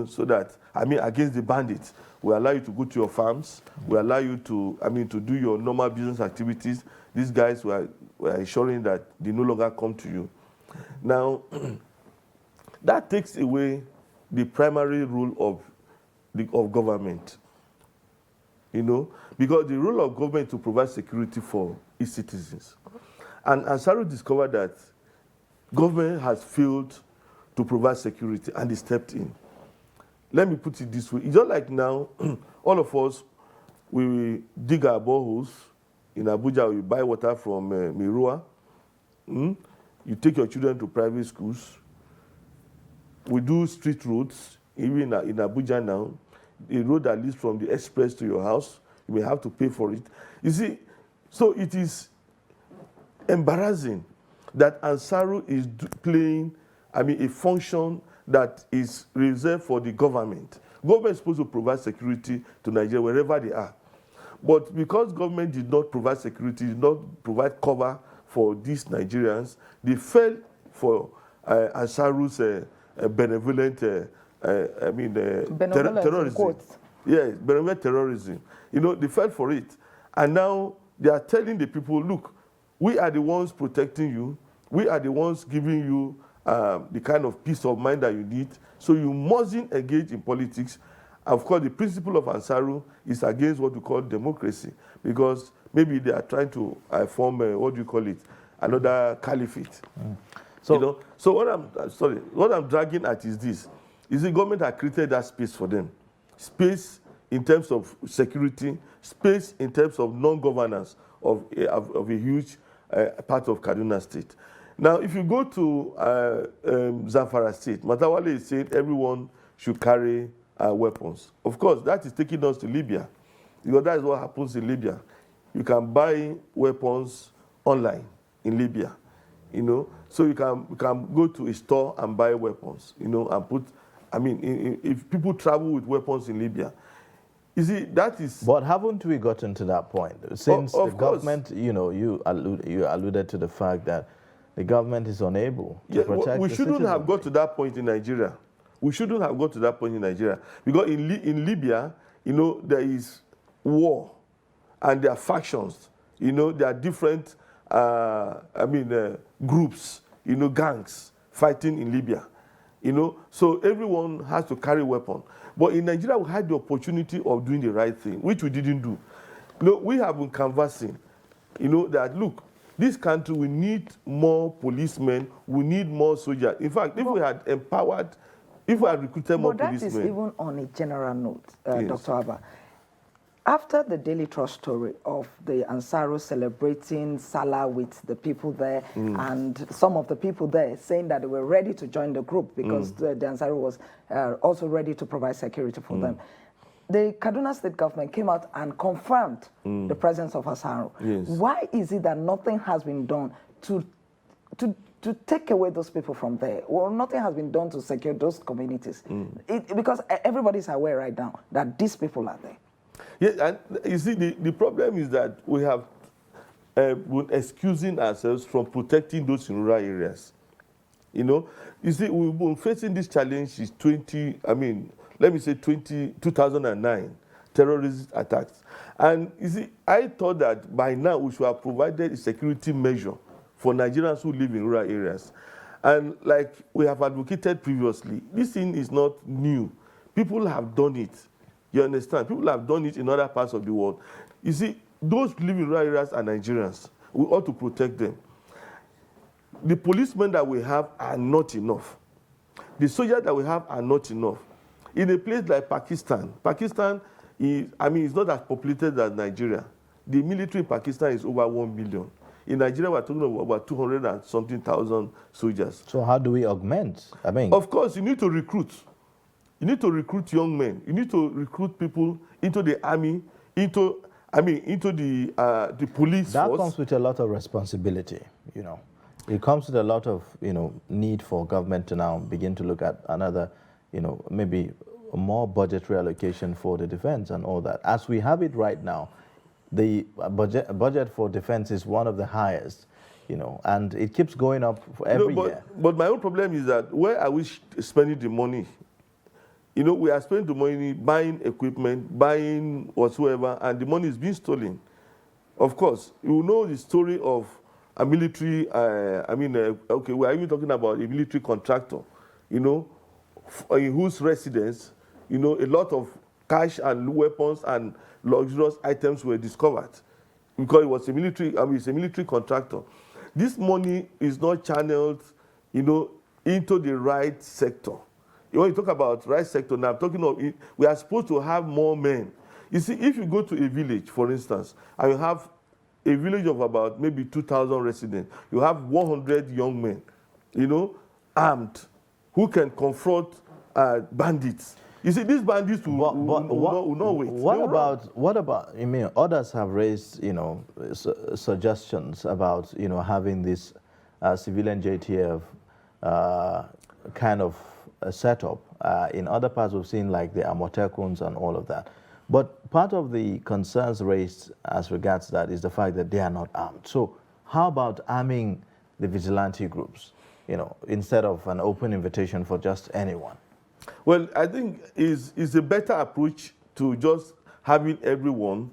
so that, against the bandits, we allow you to go to your farms. We allow you to, to do your normal business activities. These guys were ensuring that they no longer come to you. Now, that takes away the primary role of government. You know, because the role of government is to provide security for its citizens. And Ansaru discovered that government has failed to provide security, and he stepped in. Let me put it this way. It's not like now, all of us, we dig our boreholes. In Abuja, we buy water from Mirua. You take your children to private schools. We do street roads, even in Abuja now. A road that leads from the express to your house, you may have to pay for it. You see, so it is embarrassing that Ansaru is playing, a function that is reserved for the government. Government is supposed to provide security to Nigeria wherever they are. But because government did not provide security, did not provide cover for these Nigerians, they fell for Ansaru's benevolent terrorism. Yes, benevolent terrorism. You know, they fell for it. And now they are telling the people, look, we are the ones protecting you. We are the ones giving you the kind of peace of mind that you need. So you mustn't engage in politics. Of course, the principle of Ansaru is against what we call democracy, because maybe they are trying to form, another caliphate. So, you know, so what I'm dragging at is this. Is the government has created that space for them. Space in terms of security, space in terms of non-governance of a huge part of Kaduna State. Now, if you go to Zamfara State, Matawale is saying everyone should carry weapons. Of course, that is taking us to Libya, because that is what happens in Libya. You can buy weapons online in Libya, you know. So you can go to a store and buy weapons, you know, and put. If people travel with weapons in Libya, you see, that is. But haven't we gotten to that point? Since the government, you know, you alluded to the fact that the government is unable to protect we the shouldn't citizenry. have got to that point in Nigeria. We shouldn't have got to that point in Nigeria, because in Libya, you know, there is war, and there are factions. You know, there are different, groups. You know, gangs fighting in Libya. You know, so everyone has to carry a weapon. But in Nigeria, we had the opportunity of doing the right thing, which we didn't do. You know, we have been canvassing, you know, that look, this country, we need more policemen, we need more soldiers. In fact, if we had empowered, if we had recruited more policemen. But that is even on a general note, Yes. Dr. Abba. After the Daily Trust story of the Ansaru celebrating Salah with the people there, and some of the people there saying that they were ready to join the group because the Ansaru was also ready to provide security for them, the Kaduna State government came out and confirmed the presence of Ansaru. Yes. Why is it that nothing has been done to take away those people from there? Well, nothing has been done to secure those communities. Because everybody's aware right now that these people are there. Yeah, and you see, the problem is that we have been excusing ourselves from protecting those in rural areas. You know, you see, we've been facing this challenge since 2009, terrorist attacks. And you see, I thought that by now we should have provided a security measure for Nigerians who live in rural areas. And like we have advocated previously, this thing is not new. People have done it. You understand? People have done it in other parts of the world. You see, those who live in rural areas are Nigerians. We ought to protect them. The policemen that we have are not enough. The soldiers that we have are not enough. In a place like Pakistan is, it's not as populated as Nigeria. The military in Pakistan is over 1 million. In Nigeria, we're talking about about 200 and something thousand soldiers. So how do we augment? Of course, you need to recruit. You need to recruit young men. You need to recruit people into the army, into the police that force. comes with a lot of responsibility, you know. It comes with a lot of, need for government to now begin to look at another, maybe a more budgetary allocation for the defense and all that. As we have it right now, the budget for defense is one of the highest, and it keeps going up for every year. But my own problem is that where are we spending the money? We are spending the money buying equipment, buying whatsoever, and the money is being stolen. Of course, you know the story of a military, we are even talking about a military contractor, in whose residence, a lot of cash and weapons and luxurious items were discovered because it was a military, it's a military contractor. This money is not channeled, into the right sector. When you talk about right sector, now I'm talking of, we are supposed to have more men. You see, if you go to a village, for instance, and you have a village of about maybe 2,000 residents, you have 100 young men, armed, who can confront bandits. You see, these bandits will not wait. What about, others have raised, suggestions about, having this civilian JTF kind of a setup. In other parts, we've seen like the Amotekuns and all of that. But part of the concerns raised as regards that is the fact that they are not armed. So how about arming the vigilante groups, instead of an open invitation for just anyone? Well, I think is a better approach to just having everyone,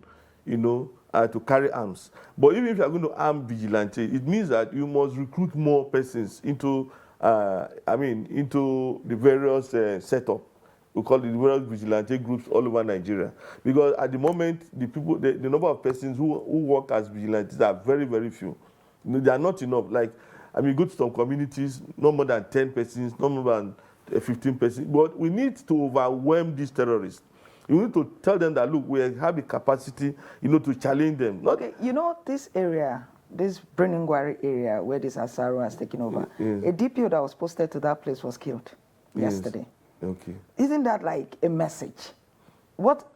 to carry arms. But even if you are going to arm vigilante, it means that you must recruit more persons into, into the various setup. We call it the various vigilante groups all over Nigeria. Because at the moment, the number of persons who work as vigilantes are very, very few. They are not enough. Like, go to some communities, no more than 10 persons, no more than 15 persons. But we need to overwhelm these terrorists. You need to tell them that, look, we have the capacity, to challenge them. Okay, this area, this Breningwari area where this Asaro has taken over, a DPO that was posted to that place was killed yesterday. Okay. Isn't that like a message? What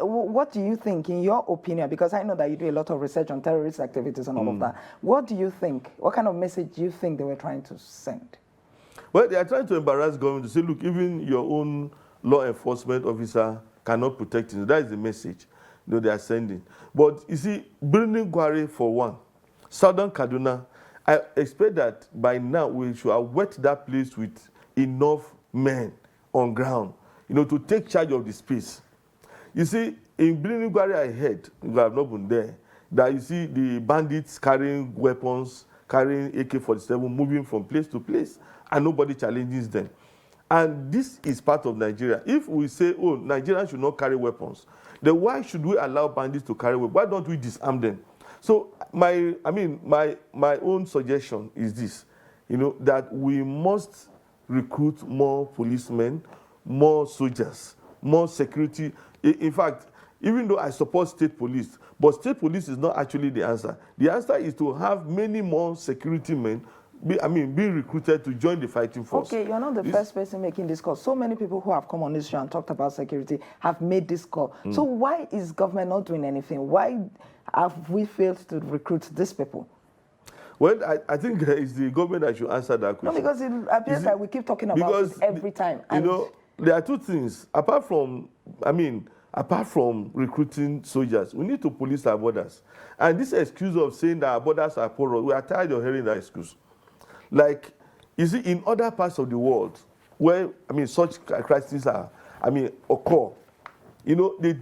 do you think, in your opinion, because I know that you do a lot of research on terrorist activities and all of that, what do you think, what kind of message do you think they were trying to send? Well, they are trying to embarrass government to say, look, even your own law enforcement officer cannot protect you. That is the message they are sending. But you see, Breningwari for one, Southern Kaduna, I expect that by now we should have wet that place with enough men on ground, to take charge of the space. You see, in Breningwari I heard, I have not been there, that you see the bandits carrying weapons, carrying AK-47, moving from place to place, and nobody challenges them. And this is part of Nigeria. If we say, oh, Nigerians should not carry weapons, then why should we allow bandits to carry weapons? Why don't we disarm them? So my own suggestion is this, that we must recruit more policemen, more soldiers, more security. In fact, even though I support state police, but state police is not actually the answer. The answer is to have many more security men being recruited to join the fighting force. Okay, you're not the first person making this call. So many people who have come on this show and talked about security have made this call. So why is government not doing anything? Why have we failed to recruit these people? Well, I think it's the government that should answer that question. No, because it appears that we keep talking about it every time. There are two things. Apart from recruiting soldiers, we need to police our borders. And this excuse of saying that our borders are porous, we are tired of hearing that excuse. Like, you see, in other parts of the world where, such crises occur, they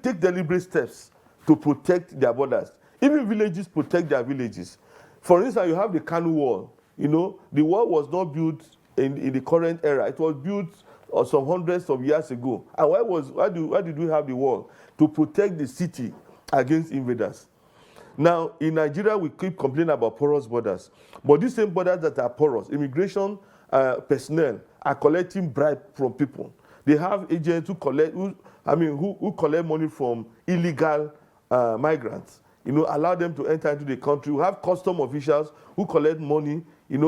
take deliberate steps to protect their borders. Even villages protect their villages. For instance, you have the Kanu Wall. The wall was not built in the current era. It was built some hundreds of years ago. And why did we have the wall? To protect the city against invaders. Now, in Nigeria, we keep complaining about porous borders. But these same borders that are porous, immigration personnel are collecting bribes from people. They have agents who collect money from illegal migrants. Allow them to enter into the country. We have custom officials who collect money,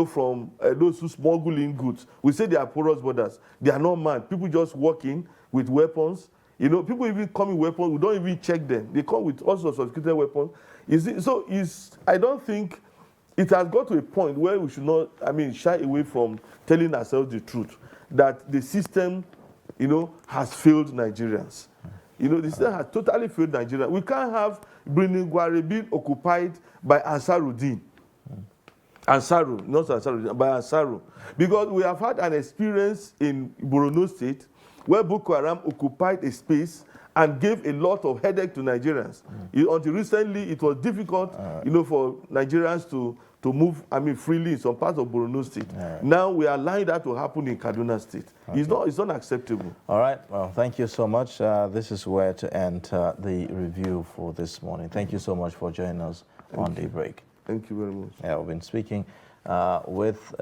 from those who smuggle in goods. We say they are porous borders. They are not mad. People just walk in with weapons. People even come with weapons. We don't even check them. They come with all sorts of sophisticated weapons. I don't think it has got to a point where we should not, shy away from telling ourselves the truth, that the system, has failed Nigerians. The system has totally failed Nigeria. We can't have Breningwari being occupied by Ansaruddin. Ansaru, not Ansaruddin, by Ansaru. Because we have had an experience in Borno State where Boko Haram occupied a space and gave a lot of headache to Nigerians. Until recently, it was difficult, for Nigerians to to move, freely in some parts of Borno State. Now we are allowing that to happen in Kaduna State. Okay. It's not acceptable. All right. Well, thank you so much. This is where to end the review for this morning. Thank you so much for joining us on Daybreak. Thank you very much. Yeah, we've been speaking with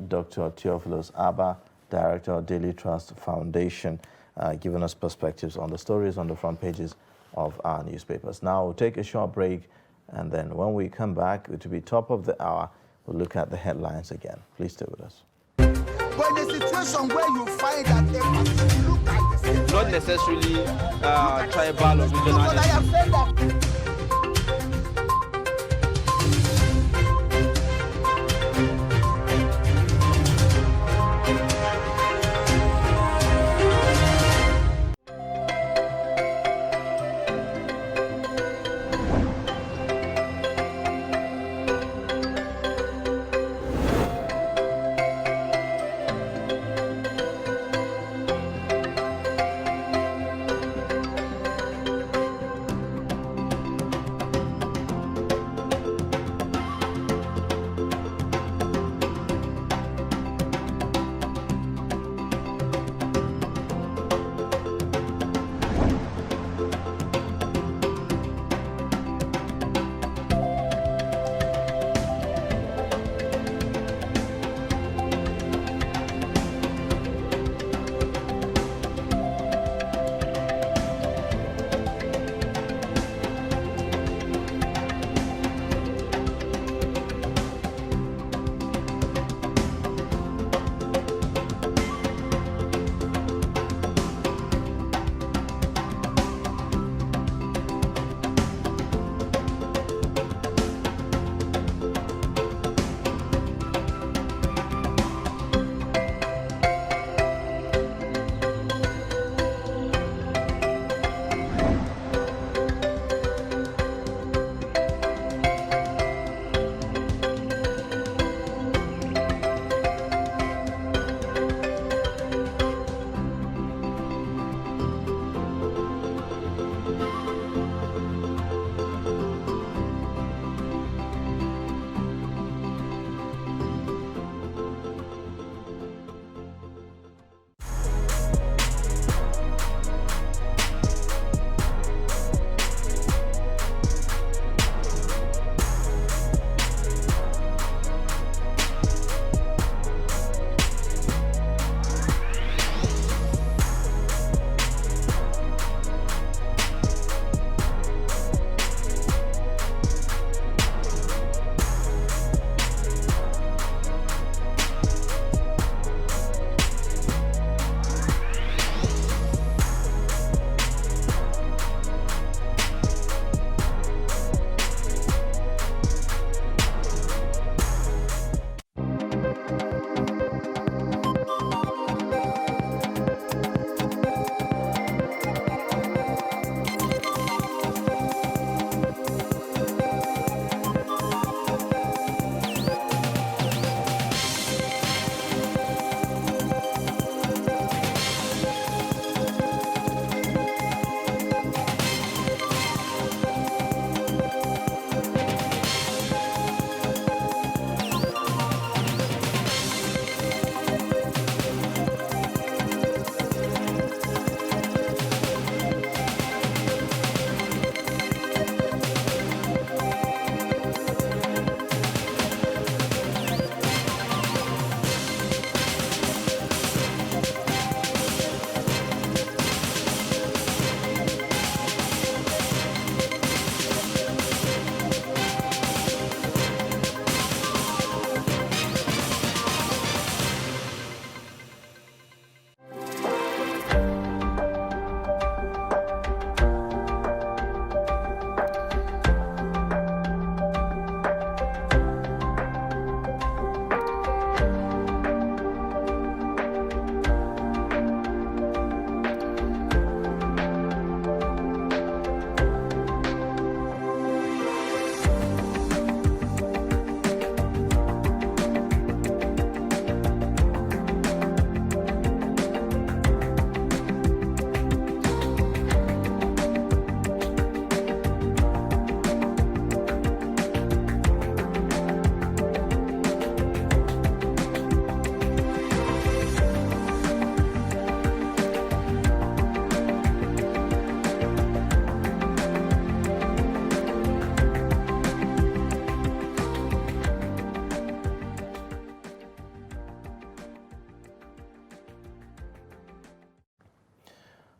Dr. Theophilus Abba, Director of Daily Trust Foundation, giving us perspectives on the stories on the front pages of our newspapers. Now we'll take a short break, and then when we come back, it will be top of the hour. We'll look at the headlines again. Please stay with us. But in a situation where you find that a look like the same, not necessarily tribal or regional. but I have said that.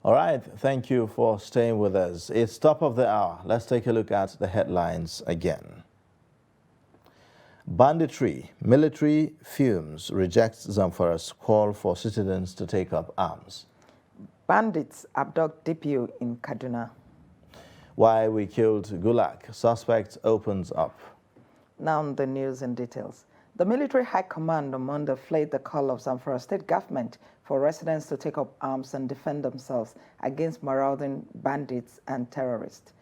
All right, thank you for staying with us. It's top of the hour. Let's take a look at the headlines again. Banditry, military fumes rejects Zamfara's call for citizens to take up arms. Bandits abduct DPO in Kaduna. Why we killed Gulag, suspect opens up. Now the news in details. The military high command on Monday flagged the call of Zamfara state government for residents to take up arms and defend themselves against marauding bandits and terrorists.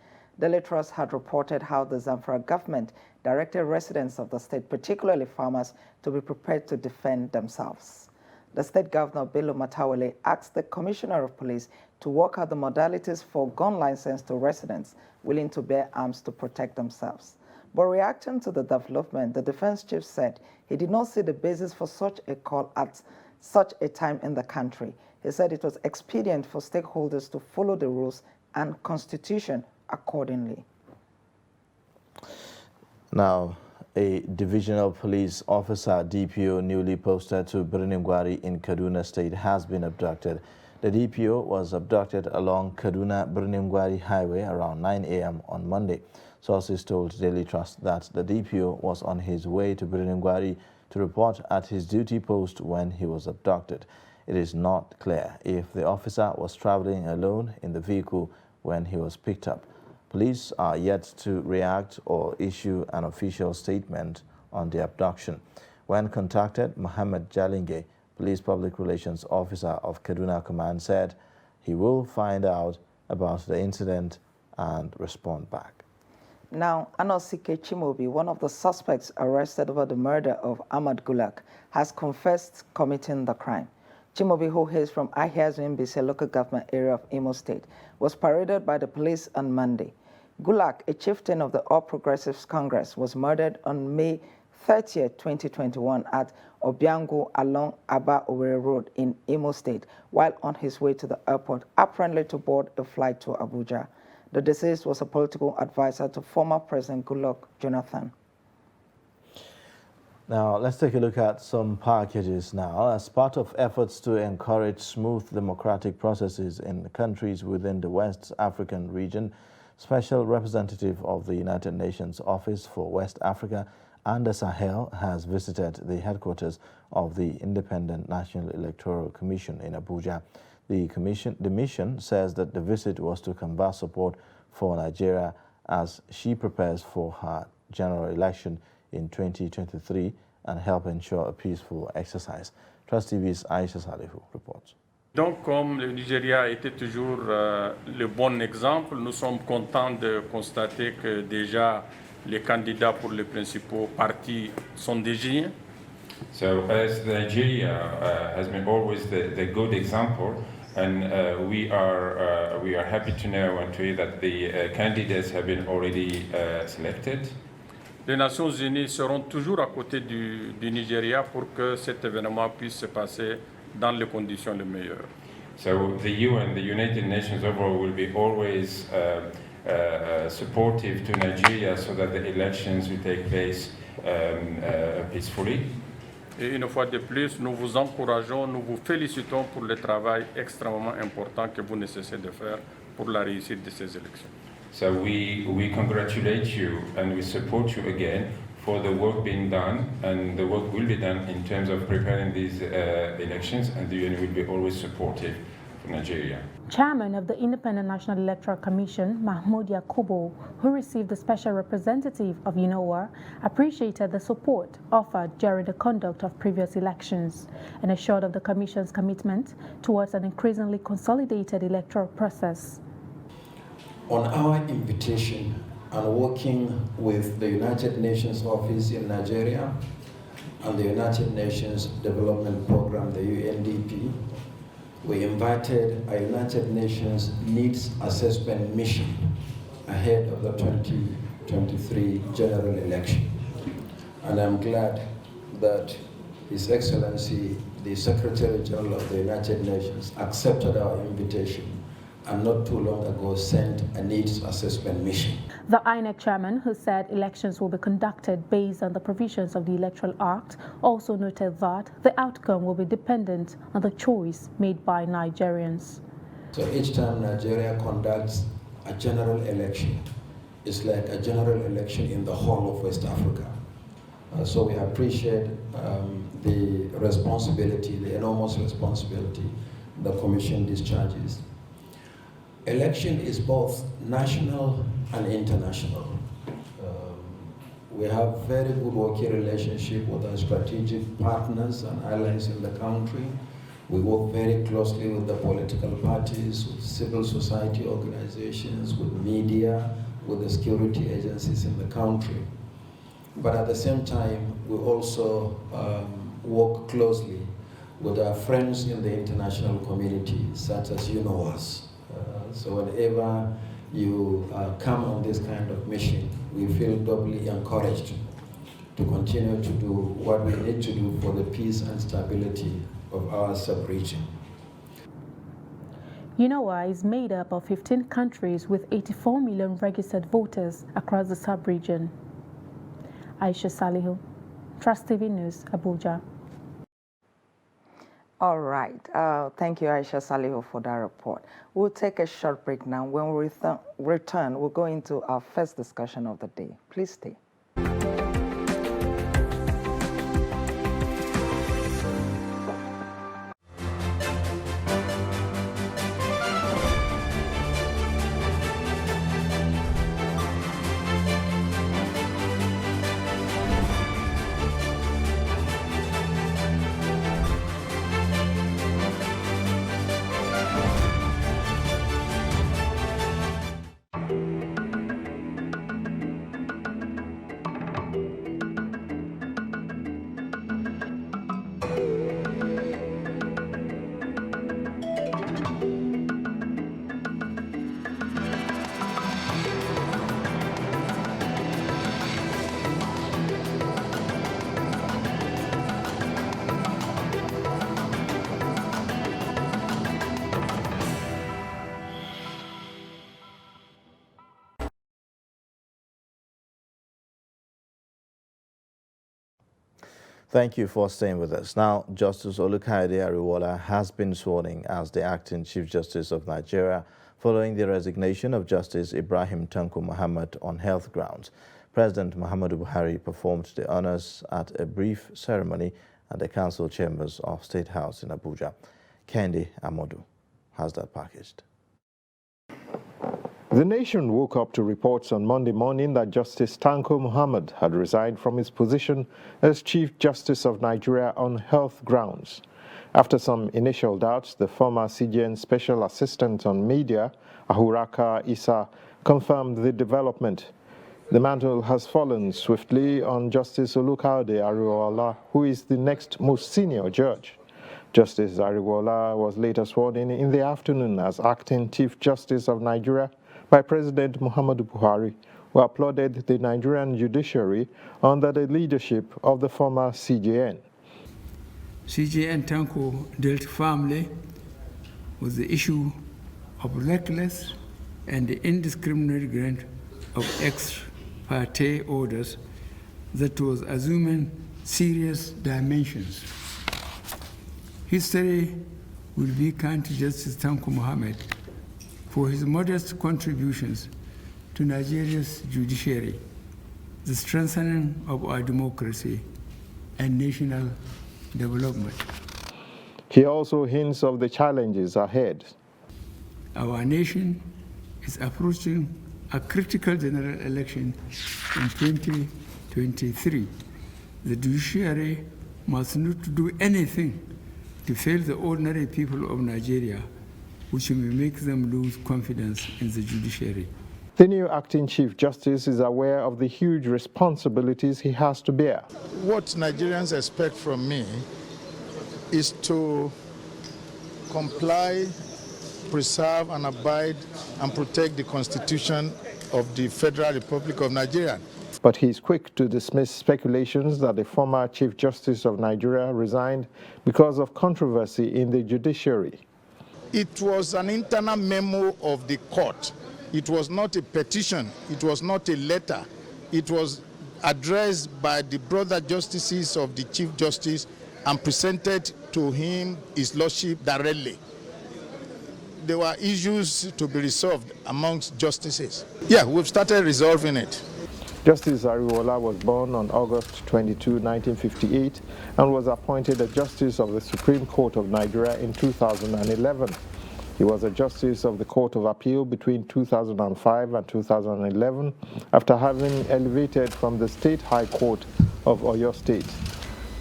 Daily Trust had reported how the Zamfara government directed residents of the state, particularly farmers, to be prepared to defend themselves. The state governor, Bello Matawale, asked the commissioner of police to work out the modalities for gun license to residents willing to bear arms to protect themselves. But reacting to the development, the defense chief said he did not see the basis for such a call at such a time in the country. He said it was expedient for stakeholders to follow the rules and constitution accordingly. Now, a divisional police officer, DPO, newly posted to Birnin-Gwari in Kaduna State has been abducted. The DPO was abducted along Kaduna-Birnin-Gwari Highway around 9 a.m. on Monday. Sources told Daily Trust that the DPO was on his way to Birnin-Gwari to report at his duty post when he was abducted. It is not clear if the officer was traveling alone in the vehicle when he was picked up. Police are yet to react or issue an official statement on the abduction. When contacted, Mohammed Jalinge, Police Public Relations Officer of Kaduna Command, said he will find out about the incident and respond back. Now, Anosike Chimobi, one of the suspects arrested over the murder of Ahmad Gulag, has confessed committing the crime. Chimobi, who hails from Ahiazu Mbise local government area of Imo State, was paraded by the police on Monday. Gulag, a chieftain of the All Progressives Congress, was murdered on May 30, 2021 at Obiango along Aba Owerri Road in Imo State while on his way to the airport, apparently to board a flight to Abuja. The deceased was a political advisor to former President Goodluck Jonathan. Now, let's take a look at some packages now. As part of efforts to encourage smooth democratic processes in the countries within the West African region, Special Representative of the United Nations Office for West Africa and the Sahel has visited the headquarters of the Independent National Electoral Commission in Abuja. The mission says that the visit was to convey support for Nigeria as she prepares for her general election in 2023 and help ensure a peaceful exercise. Trust TV's Aisha Salihu reports. Donc, comme le Nigeria était toujours le bon exemple, nous sommes contents de constater que déjà les candidats pour les principaux partis sont désignés. So, as Nigeria has been always the good example, and we are happy to know and to hear that the candidates have been already selected. Les Nations Unies seront toujours à côté du Nigeria pour que cet événement puisse se passer dans les conditions les meilleures. So the UN, the United Nations overall, will be always supportive to Nigeria so that the elections will take place peacefully. Et une fois de plus, nous vous encourageons, nous vous félicitons pour le travail extrêmement important que vous ne cessez de faire pour la réussite de ces élections. So we congratulate you and we support you again for the work being done, and the work will be done in terms of preparing these elections, and the UN will be always supportive for Nigeria. Chairman of the Independent National Electoral Commission, Mahmoud Yakubu, who received the special representative of UNOWA, appreciated the support offered during the conduct of previous elections and assured of the Commission's commitment towards an increasingly consolidated electoral process. On our invitation and working with the United Nations Office in Nigeria and the United Nations Development Program, the UNDP, we invited a United Nations Needs Assessment Mission ahead of the 2023 general election. And I'm glad that His Excellency, the Secretary General of the United Nations, accepted our invitation and not too long ago sent a needs assessment mission. The INEC chairman, who said elections will be conducted based on the provisions of the Electoral Act, also noted that the outcome will be dependent on the choice made by Nigerians. So each time Nigeria conducts a general election, it's like a general election in the whole of West Africa. So we appreciate the responsibility, the enormous responsibility the Commission discharges. Election is both national and international. We have very good working relationship with our strategic partners and allies in the country. We work very closely with the political parties, with civil society organizations, with media, with the security agencies in the country. But at the same time, we also work closely with our friends in the international community, such as UNOWAS. So whenever you come on this kind of mission, we feel doubly encouraged to continue to do what we need to do for the peace and stability of our sub-region. UNOWA is made up of 15 countries with 84 million registered voters across the sub-region. Aisha Salihu, Trust TV News, Abuja. All right. Thank you, Aisha Salihu, for that report. We'll take a short break now. When we return, we'll go into our first discussion of the day. Please stay. Thank you for staying with us. Now, Justice Olukaide Ariwola has been sworn in as the acting Chief Justice of Nigeria following the resignation of Justice Ibrahim Tanko Muhammad on health grounds. President Muhammadu Buhari performed the honors at a brief ceremony at the council chambers of State House in Abuja. Kendi Amodu has that packaged. The nation woke up to reports on Monday morning that Justice Tanko Muhammad had resigned from his position as Chief Justice of Nigeria on health grounds. After some initial doubts, the former CJN Special Assistant on Media, Ahuraka Issa, confirmed the development. The mantle has fallen swiftly on Justice Olukaide Ariwola, who is the next most senior judge. Justice Ariwola was later sworn in the afternoon as acting Chief Justice of Nigeria by President Muhammadu Buhari, who applauded the Nigerian judiciary under the leadership of the former CJN. CJN Tanko dealt firmly with the issue of reckless and indiscriminate grant of ex parte orders that was assuming serious dimensions. History will be kind to Justice Tanko Muhammad for his modest contributions to Nigeria's judiciary, the strengthening of our democracy, and national development. He also hints of the challenges ahead. Our nation is approaching a critical general election in 2023. The judiciary must not do anything to fail the ordinary people of Nigeria, which may make them lose confidence in the judiciary. The new acting Chief Justice is aware of the huge responsibilities he has to bear. What Nigerians expect from me is to comply, preserve and abide and protect the Constitution of the Federal Republic of Nigeria. But he is quick to dismiss speculations that the former Chief Justice of Nigeria resigned because of controversy in the judiciary. It was an internal memo of the court. It was not a petition. It was not a letter. It was addressed by the brother justices of the Chief Justice and presented to him, his lordship, directly. there were issues to be resolved amongst justices. Yeah, we've started resolving it. Justice Ariwola was born on August 22, 1958, and was appointed a Justice of the Supreme Court of Nigeria in 2011. He was a Justice of the Court of Appeal between 2005 and 2011, after having elevated from the State High Court of Oyo State.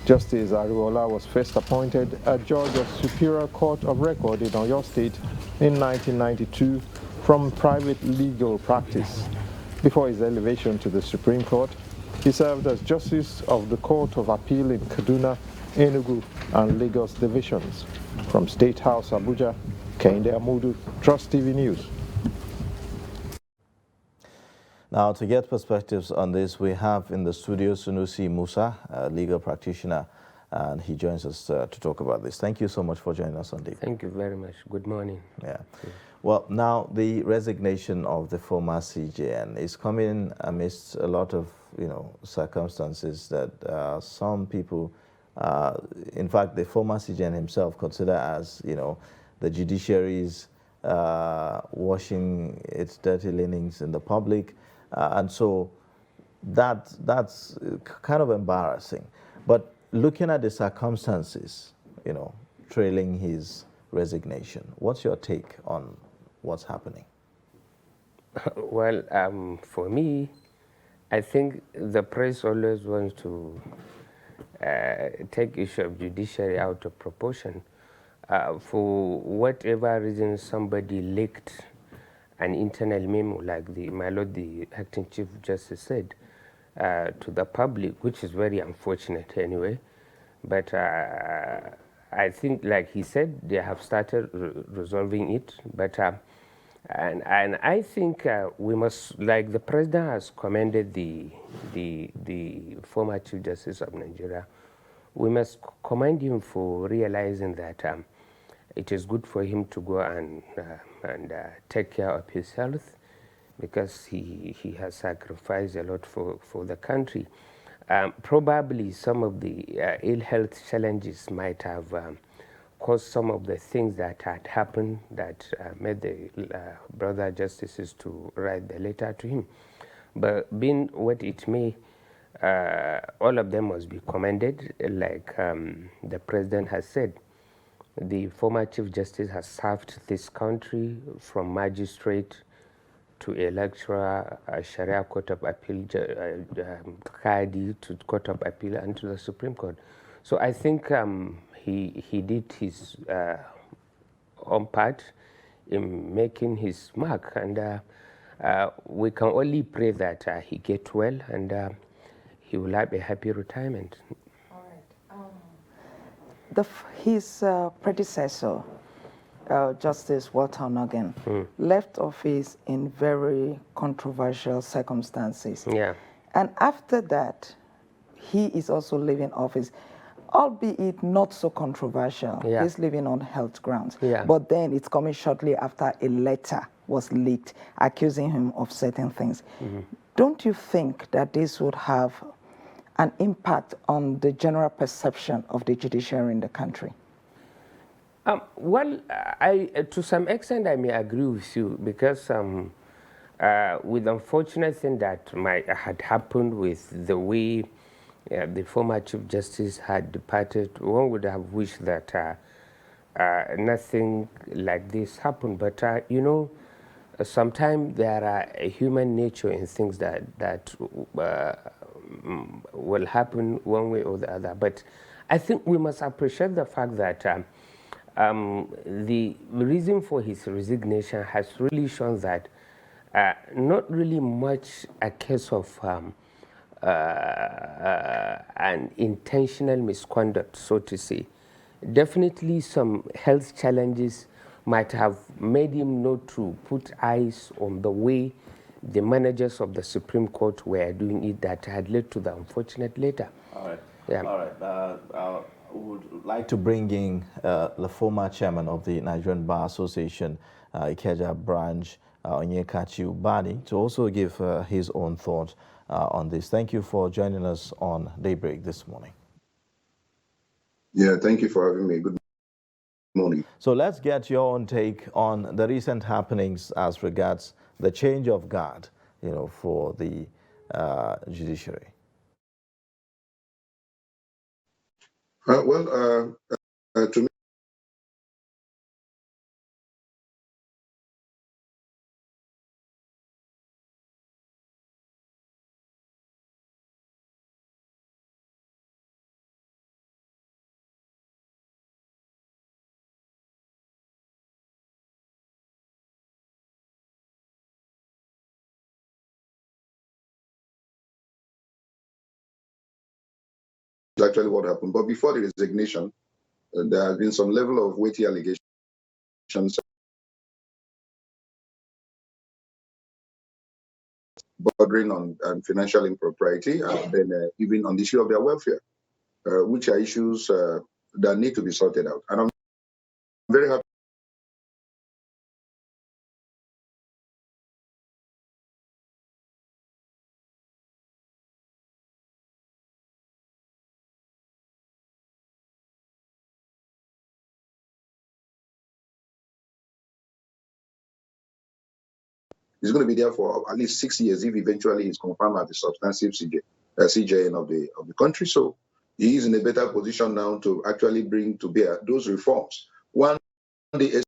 Justice Ariwola was first appointed a Judge of Superior Court of Record in Oyo State in 1992 from private legal practice. Before his elevation to the Supreme Court, he served as Justice of the Court of Appeal in Kaduna, Enugu, and Lagos divisions. From State House, Abuja, Kehinde Amudu, Trust TV News. Now, to get perspectives on this, we have in the studio Sunusi Musa, a legal practitioner, and he joins us to talk about this. Thank you so much for joining us on Daybreak. Thank you very much. Good morning. Yeah. Well, now the resignation of the former CJN is coming amidst a lot of, circumstances that some people, in fact, the former CJN himself consider as, the judiciary's washing its dirty linens in the public, and so that's kind of embarrassing. But looking at the circumstances, trailing his resignation, what's your take on what's happening? Well, for me, I think the press always wants to take issue of judiciary out of proportion. For whatever reason, somebody leaked an internal memo, like my Lord, the acting Chief Justice said, to the public, which is very unfortunate anyway. But I think, like he said, they have started resolving it. But and I think we must, like the president has commended the former Chief Justice of Nigeria, we must commend him for realizing that it is good for him to go and take care of his health, because he has sacrificed a lot for the country. Probably some of the ill health challenges might have caused some of the things that had happened that made the brother justices to write the letter to him. But being what it may, all of them must be commended. Like the president has said, the former Chief Justice has served this country from magistrate to a lecturer, a Sharia Court of Appeal, Qadi to Court of Appeal, and to the Supreme Court. So I think he did his own part in making his mark, and we can only pray that he get well and he will have a happy retirement. His predecessor, Justice Walter Onogen, left office in very controversial circumstances. Yeah. And after that, he is also leaving office, albeit not so controversial. Yeah. He's leaving on health grounds. Yeah. But then it's coming shortly after a letter was leaked accusing him of certain things. Don't you think that this would have an impact on the general perception of the judiciary in the country? Well, to some extent, I may agree with you, because with the unfortunate thing that had happened with the way the former Chief Justice had departed, one would have wished that nothing like this happened. But, sometimes there are a human nature in things that will happen one way or the other. But I think we must appreciate the fact that the reason for his resignation has really shown that not really much a case of an intentional misconduct, so to say. Definitely some health challenges might have made him not to put eyes on the way the managers of the Supreme Court were doing it, that had led to the unfortunate letter. All right. Yeah. All right. I would like to bring in the former chairman of the Nigerian Bar Association, Ikeja branch, Onyekachi Ubani, to also give his own thoughts on this. Thank you for joining us on Daybreak this morning. Yeah, thank you for having me. Good morning. So let's get your own take on the recent happenings as regards the change of guard, for the judiciary. To me, actually what happened. But before the resignation, there has been some level of weighty allegations bordering on financial impropriety and then even on the issue of their welfare, which are issues that need to be sorted out. And I'm very happy. He's going to be there for at least 6 years if eventually he's confirmed as the substantive CJN of the country. So he is in a better position now to actually bring to bear those reforms. One, the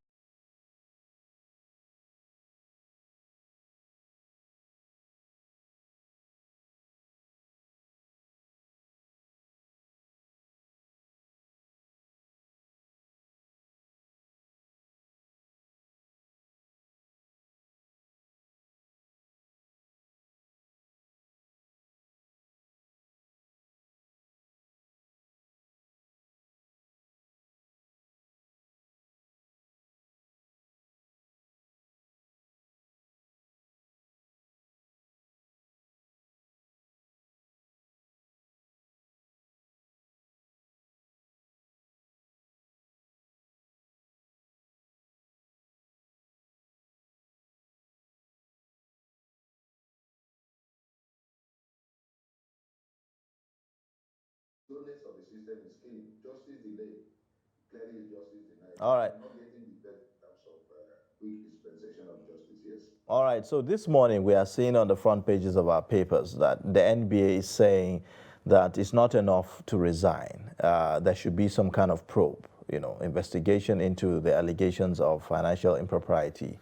slowness of the system is clean. Justice delayed. Clearly, is justice denied. All right. We're not getting the best in terms of quick dispensation of justice. Yes. All right, so this morning we are seeing on the front pages of our papers that the NBA is saying that it's not enough to resign. There should be some kind of probe, investigation into the allegations of financial impropriety.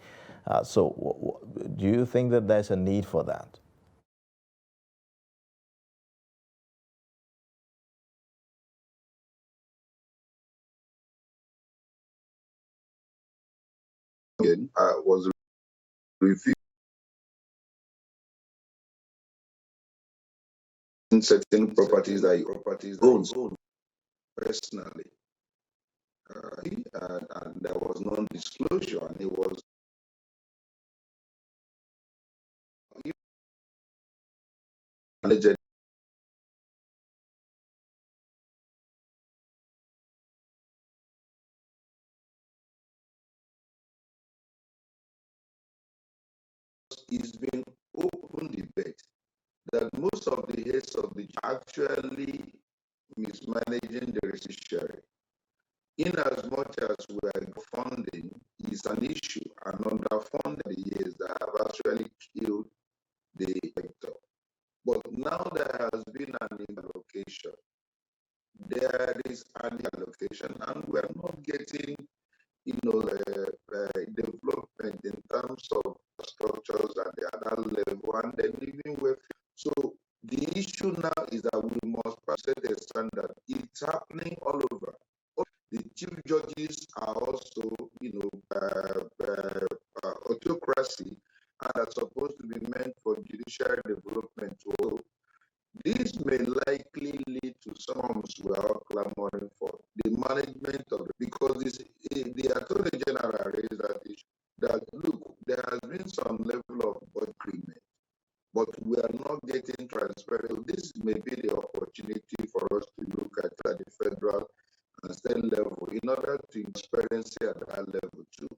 So do you think that there's a need for that? Again, was reviewed certain properties that he owns personally. And there was non-disclosure, and it was alleged it's been open debate that most of the heads of the actually mismanaging the judiciary. In as much as we are funding is an issue, and underfunded years that have actually killed the sector. But now there has been an allocation. There is an allocation, and we are not getting, development in terms of structures at the other level, and then even with. So the issue now is that we must set a standard. It's happening all over. The chief judges are also, autocracy and are supposed to be meant for judicial development. So this may likely lead to some we are all clamoring for the management of because the Attorney General raised that look, there has been some level of agreement, but we are not getting transparent. This may be the opportunity for us to look at the federal and state level in order to transparency at that level too.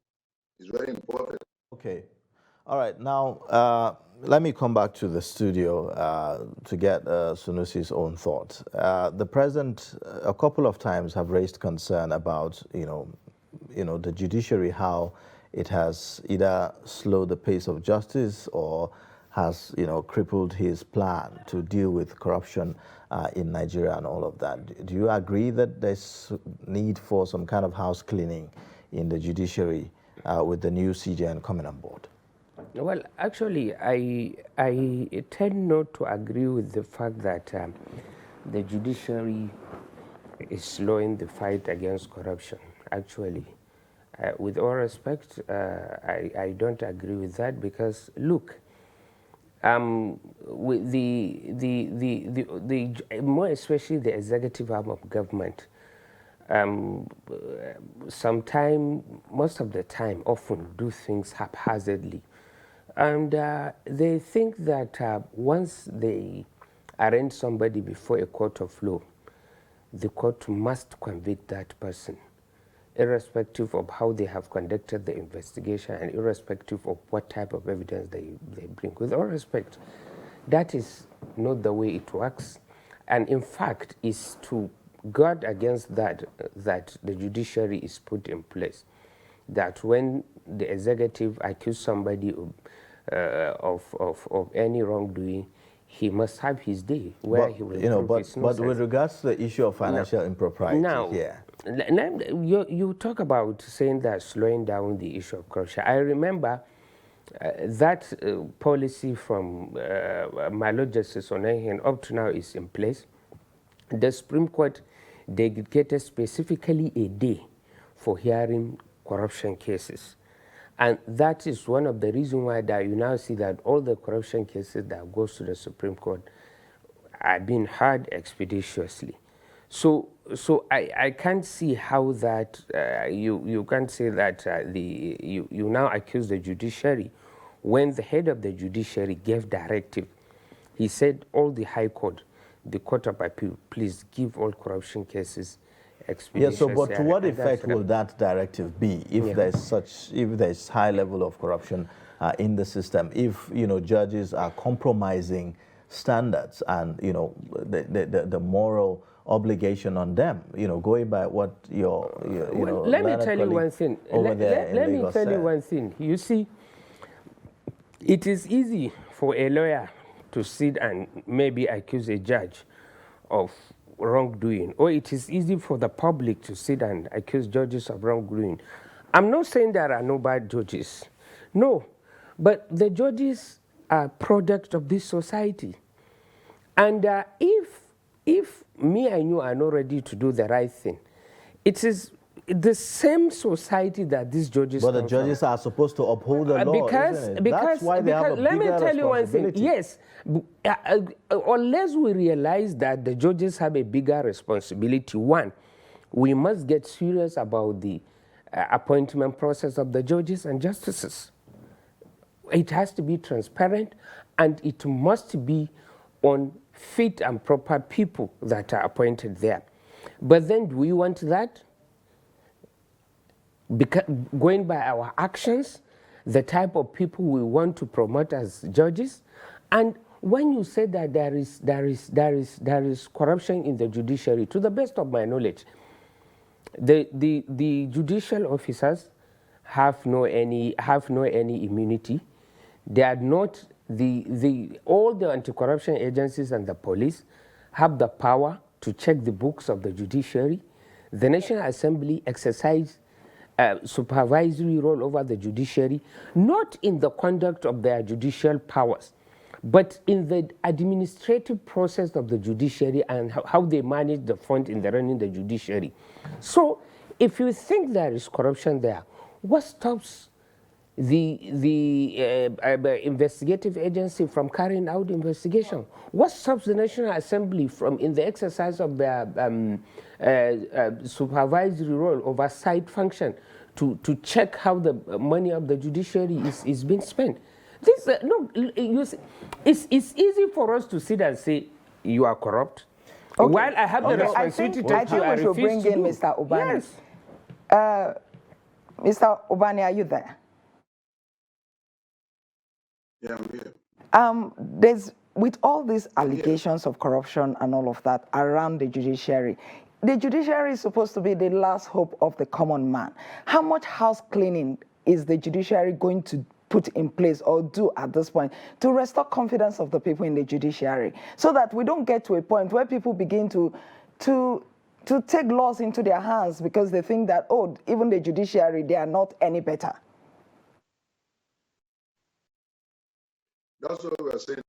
It's very important. Okay. All right. Now, let me come back to the studio to get Sunusi's own thoughts. The president, a couple of times, have raised concern about, the judiciary, how it has either slowed the pace of justice or has, crippled his plan to deal with corruption in Nigeria and all of that. Do you agree that there's need for some kind of house cleaning in the judiciary with the new CJN coming on board? Well, actually, I tend not to agree with the fact that the judiciary is slowing the fight against corruption. Actually, with all respect, I don't agree with that because look, with the more especially the executive arm of government, most of the time, often do things haphazardly. And they think that once they arraign somebody before a court of law, the court must convict that person, irrespective of how they have conducted the investigation and irrespective of what type of evidence they bring. With all respect, that is not the way it works. And in fact, is to guard against that the judiciary is put in place. That when the executive accuses somebody of any wrongdoing, he must have his day where he will prove his innocence. But with regards to the issue of financial impropriety here. You talk about saying that slowing down the issue of corruption. I remember that policy from my Lord Justice Onehin up to now is in place. The Supreme Court dedicated specifically a day for hearing corruption cases. And that is one of the reasons why that you now see that all the corruption cases that goes to the Supreme Court are being heard expeditiously. So I can't see how that you can't say that you now accuse the judiciary when the head of the judiciary gave directive. He said all the High Court, the Court of Appeal, please give all corruption cases expeditiously. Yes, so but to what effect will that directive be if there's high level of corruption in the system, if judges are compromising standards and the moral obligation on them, going by what let me tell you one thing. Let me tell you one thing. You see, it is easy for a lawyer to sit and maybe accuse a judge of wrongdoing, or it is easy for the public to sit and accuse judges of wrongdoing. I'm not saying there are no bad judges. No, but the judges are product of this society. And if me and you are not ready to do the right thing, it is the same society that these judges But the judges are supposed to uphold the law, isn't it? That's why they have a let me bigger tell you one thing. responsibility. Yes, unless we realize that the judges have a bigger responsibility, one, we must get serious about the appointment process of the judges and justices. It has to be transparent, and it must be on fit and proper people that are appointed there. But then do we want that? Going by our actions, the type of people we want to promote as judges. And when you say that there is corruption in the judiciary, to the best of my knowledge, the judicial officers have no any immunity. They are not all the anti-corruption agencies and the police have the power to check the books of the judiciary. The National Assembly exercise supervisory role over the judiciary, not in the conduct of their judicial powers, but in the administrative process of the judiciary and how they manage the fund in the running the judiciary. So if you think there is corruption there, what stops the investigative agency from carrying out investigation? What stops the National Assembly from, in the exercise of their supervisory role, oversight function, to check how the money of the judiciary is being spent? This it's easy for us to sit and say you are corrupt. Okay. While I have the responsibility to I think we should bring in Mr. Ubani. Yes. Mr. Ubani, are you there? Yeah, I'm here. With all these allegations of corruption and all of that around the judiciary, the judiciary is supposed to be the last hope of the common man. How much house cleaning is the judiciary going to put in place or do at this point to restore confidence of the people in the judiciary, so that we don't get to a point where people begin to take laws into their hands because they think that, oh, even the judiciary, they are not any better? That's what we are saying.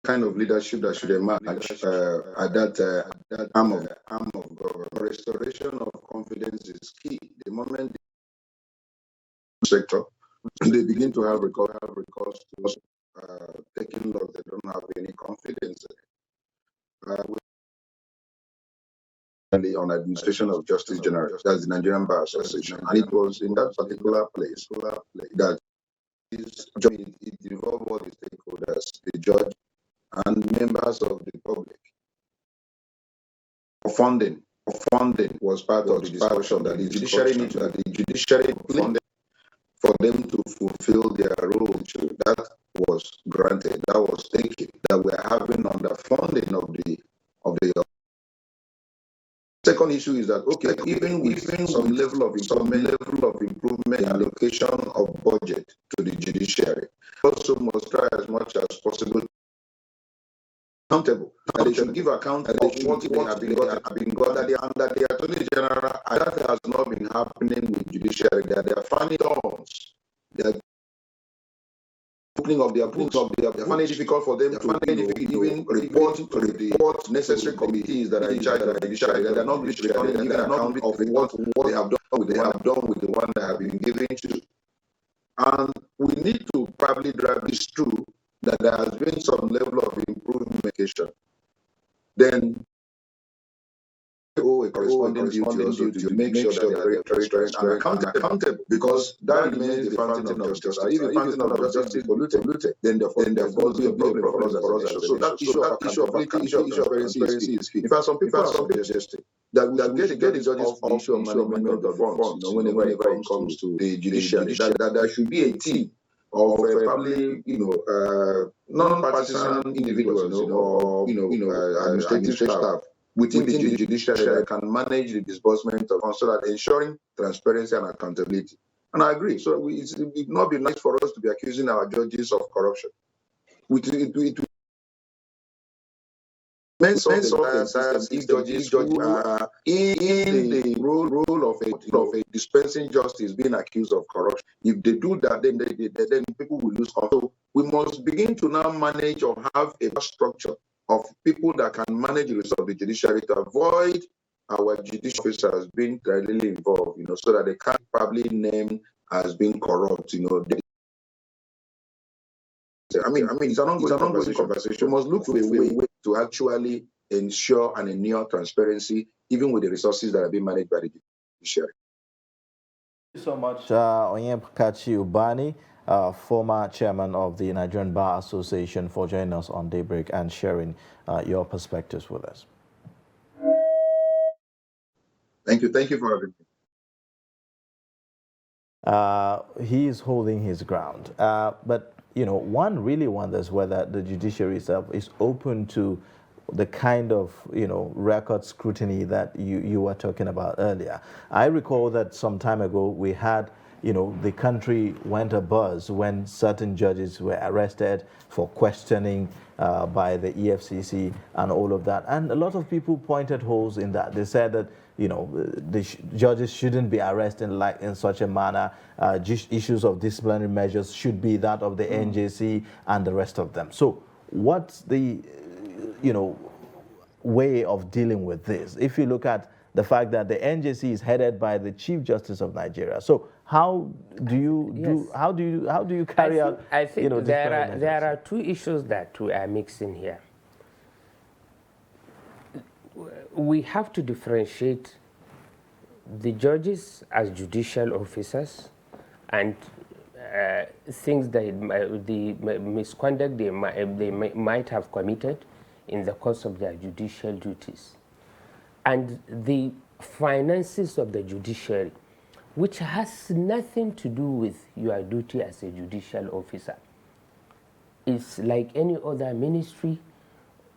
Kind of leadership that should emerge at that arm of government. Restoration of confidence is key. The moment the sector they begin to have recourse to taking laws they don't have any confidence on administration of justice general, that's the Nigerian Bar Association, and it was in that particular place that it involved all the stakeholders, the judge, and members of the public. Funding was part of the discussion that the judiciary needs funding for them to fulfill their role. That was granted. That was taken. That we are having underfunding of the. Second issue is that even with some level of improvement, allocation of budget to the judiciary, also must try as much as possible accountable. And they should give account of what they have been got under the Attorney General. And that has not been happening with judiciary. That they are finding terms. They are opening of their books. They are finding it difficult for them to even report to the necessary committees that are in charge of the judiciary. That they are not returning even account of what they have done with the one that have been given to. And we need to probably drive this through, that there has been some level of improvement. Then a corresponding duty to make sure that they are very transparent and accountable, because that remains the fountain of justice. If the fountain of justice is polluted, then there must be a problem for us as a nation. So that issue of transparency is key. In fact, some people are suggesting that we should get the judges off the issue of management of the funds, whenever it comes to the judiciary, that there should be a team of probably non-partisan individuals, or administrative staff within the judiciary that can manage the disbursement of funds, so that ensuring transparency and accountability. And I agree. So it would not be nice for us to be accusing our judges of corruption. It means if judges are in the role of a dispensing justice being accused of corruption, if they do that, then people will lose control. So we must begin to now manage or have a structure of people that can manage the resources of the judiciary to avoid our judicial officers being directly involved, so that they can't probably name as being corrupt, I mean, it's an ongoing conversation. We must look for a way to actually ensure and ensure transparency, even with the resources that are being managed by the judiciary. Thank you so much, Onyekachi Ubani, former chairman of the Nigerian Bar Association, for joining us on Daybreak and sharing your perspectives with us. Thank you. Thank you for having me. He is holding his ground. But, one really wonders whether the judiciary itself is open to the kind of, record scrutiny that you were talking about earlier. I recall that some time ago we had, the country went abuzz when certain judges were arrested for questioning by the EFCC and all of that. And a lot of people pointed holes in that. They said that, the judges shouldn't be arrested in such a manner. Issues of disciplinary measures should be that of the NJC and the rest of them. So what's the, way of dealing with this? If you look at the fact that the NJC is headed by the Chief Justice of Nigeria, so how do you carry out? I think there are two issues that we are mixing here. We have to differentiate the judges as judicial officers and things that the misconduct they might have committed in the course of their judicial duties, and the finances of the judiciary, which has nothing to do with your duty as a judicial officer. It's like any other ministry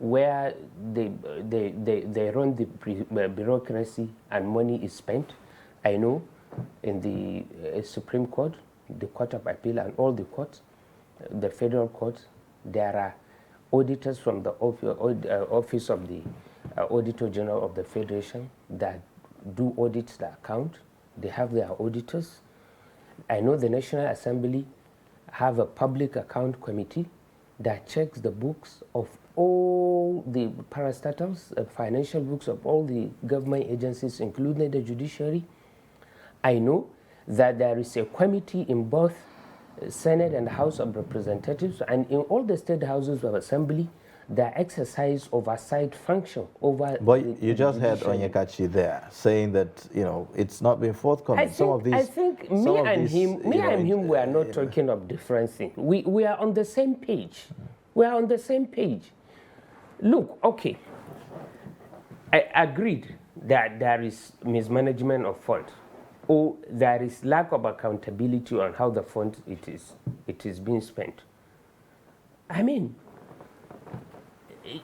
where they run the bureaucracy and money is spent. I know in the Supreme Court, the Court of Appeal and all the courts, the federal courts, there are auditors from the Office of the Auditor General of the Federation that do audit the account. They have their auditors. I know the National Assembly have a public account committee that checks the books of all the parastatals, financial books of all the government agencies, including the judiciary. I know that there is a committee in both Senate and House of Representatives and in all the state houses of assembly that exercise oversight function over. But you just heard Onyekachi there saying that it's not been forthcoming. I think me and him we are not talking of different things. We are on the same page. We are on the same page. Look, okay, I agreed that there is mismanagement of funds, or there is lack of accountability on how the fund it is being spent. I mean,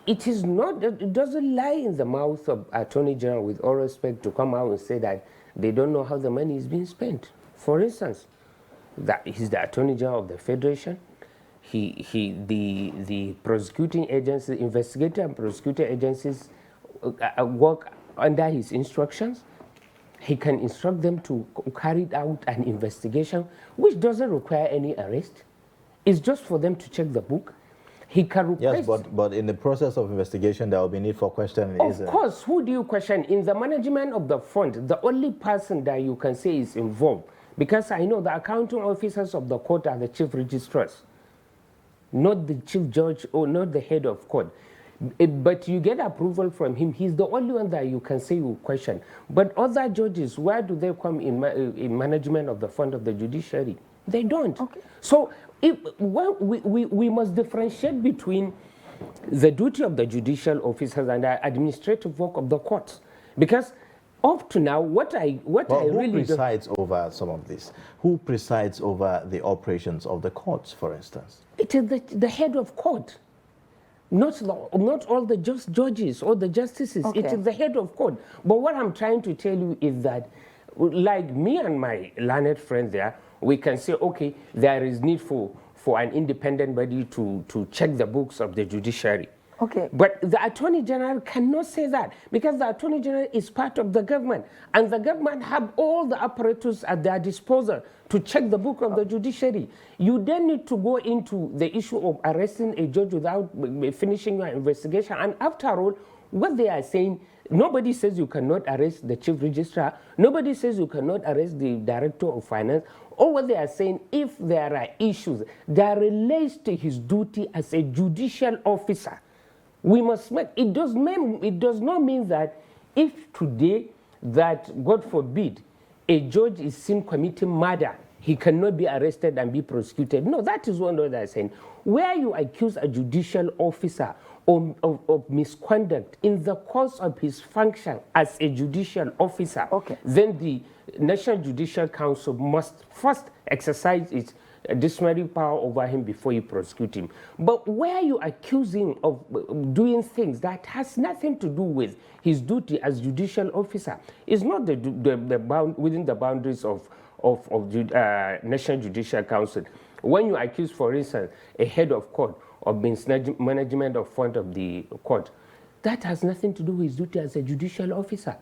it is not. It doesn't lie in the mouth of Attorney General, with all respect, to come out and say that they don't know how the money is being spent. For instance, that he's the Attorney General of the Federation. The prosecuting agencies, investigative and prosecuting agencies work under his instructions. He can instruct them to carry out an investigation, which doesn't require any arrest. It's just for them to check the book. He can request. Yes, but in the process of investigation, there will be need for questioning. Of course, who do you question? In the management of the fund, the only person that you can say is involved, because I know the accounting officers of the court are the chief registrars, not the chief judge or not the head of court. But you get approval from him. He's the only one that you can say you question. But other judges, where do they come in management of the fund of the judiciary? They don't. Okay. So we must differentiate between the duty of the judicial officers and the administrative work of the courts. Because up to now, who presides over some of this? Who presides over the operations of the courts, for instance? It is the head of court. Not all the judges or the justices. Okay. It is the head of court. But what I'm trying to tell you is that, like me and my learned friend there, we can say, okay, there is need for an independent body to check the books of the judiciary. Okay. But the Attorney General cannot say that, because the Attorney General is part of the government, and the government have all the apparatus at their disposal to check the book of the judiciary. You then need to go into the issue of arresting a judge without finishing your investigation. And after all, what they are saying, nobody says you cannot arrest the chief registrar. Nobody says you cannot arrest the director of finance. All what they are saying, if there are issues that relates to his duty as a judicial officer, we must make, it does not mean that if today that, God forbid, a judge is seen committing murder, he cannot be arrested and be prosecuted. No, that is what they are saying. Where you accuse a judicial officer of misconduct in the course of his function as a judicial officer, okay, then the National Judicial Council must first exercise its disciplinary power over him before you prosecute him. But where you accuse him of doing things that has nothing to do with his duty as judicial officer, is not within the boundaries of National Judicial Council. When you accuse, for instance, a head of court of mismanagement of fund of the court, that has nothing to do with his duty as a judicial officer.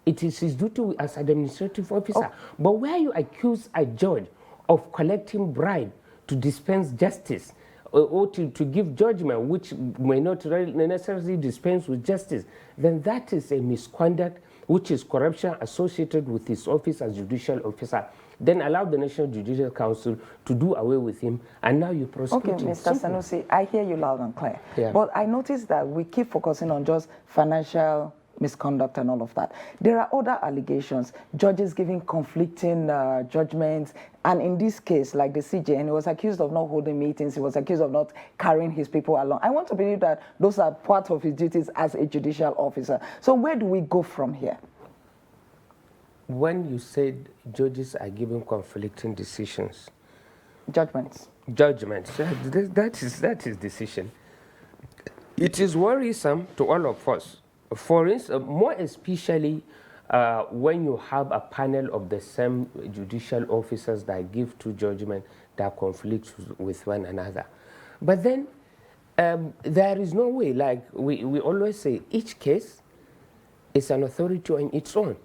It is his duty as an administrative officer. Oh. But where you accuse a judge of collecting bribe to dispense justice or to give judgment which may not necessarily dispense with justice, then that is a misconduct, which is corruption associated with his office as judicial officer. Then allow the National Judicial Council to do away with him, and now you prosecute him. Okay, Mr. Sanusi, I hear you loud and clear. Yeah. But I noticed that we keep focusing on just financial misconduct and all of that. There are other allegations, judges giving conflicting judgments, and in this case, like the CJ, and he was accused of not holding meetings, he was accused of not carrying his people along. I want to believe that those are part of his duties as a judicial officer. So where do we go from here? When you said judges are giving conflicting decisions. Judgments. Judgments, that is decision. It is worrisome to all of us. For instance, more especially when you have a panel of the same judicial officers that give two judgments that conflict with one another. But then there is no way, like we always say, each case is an authority on its own.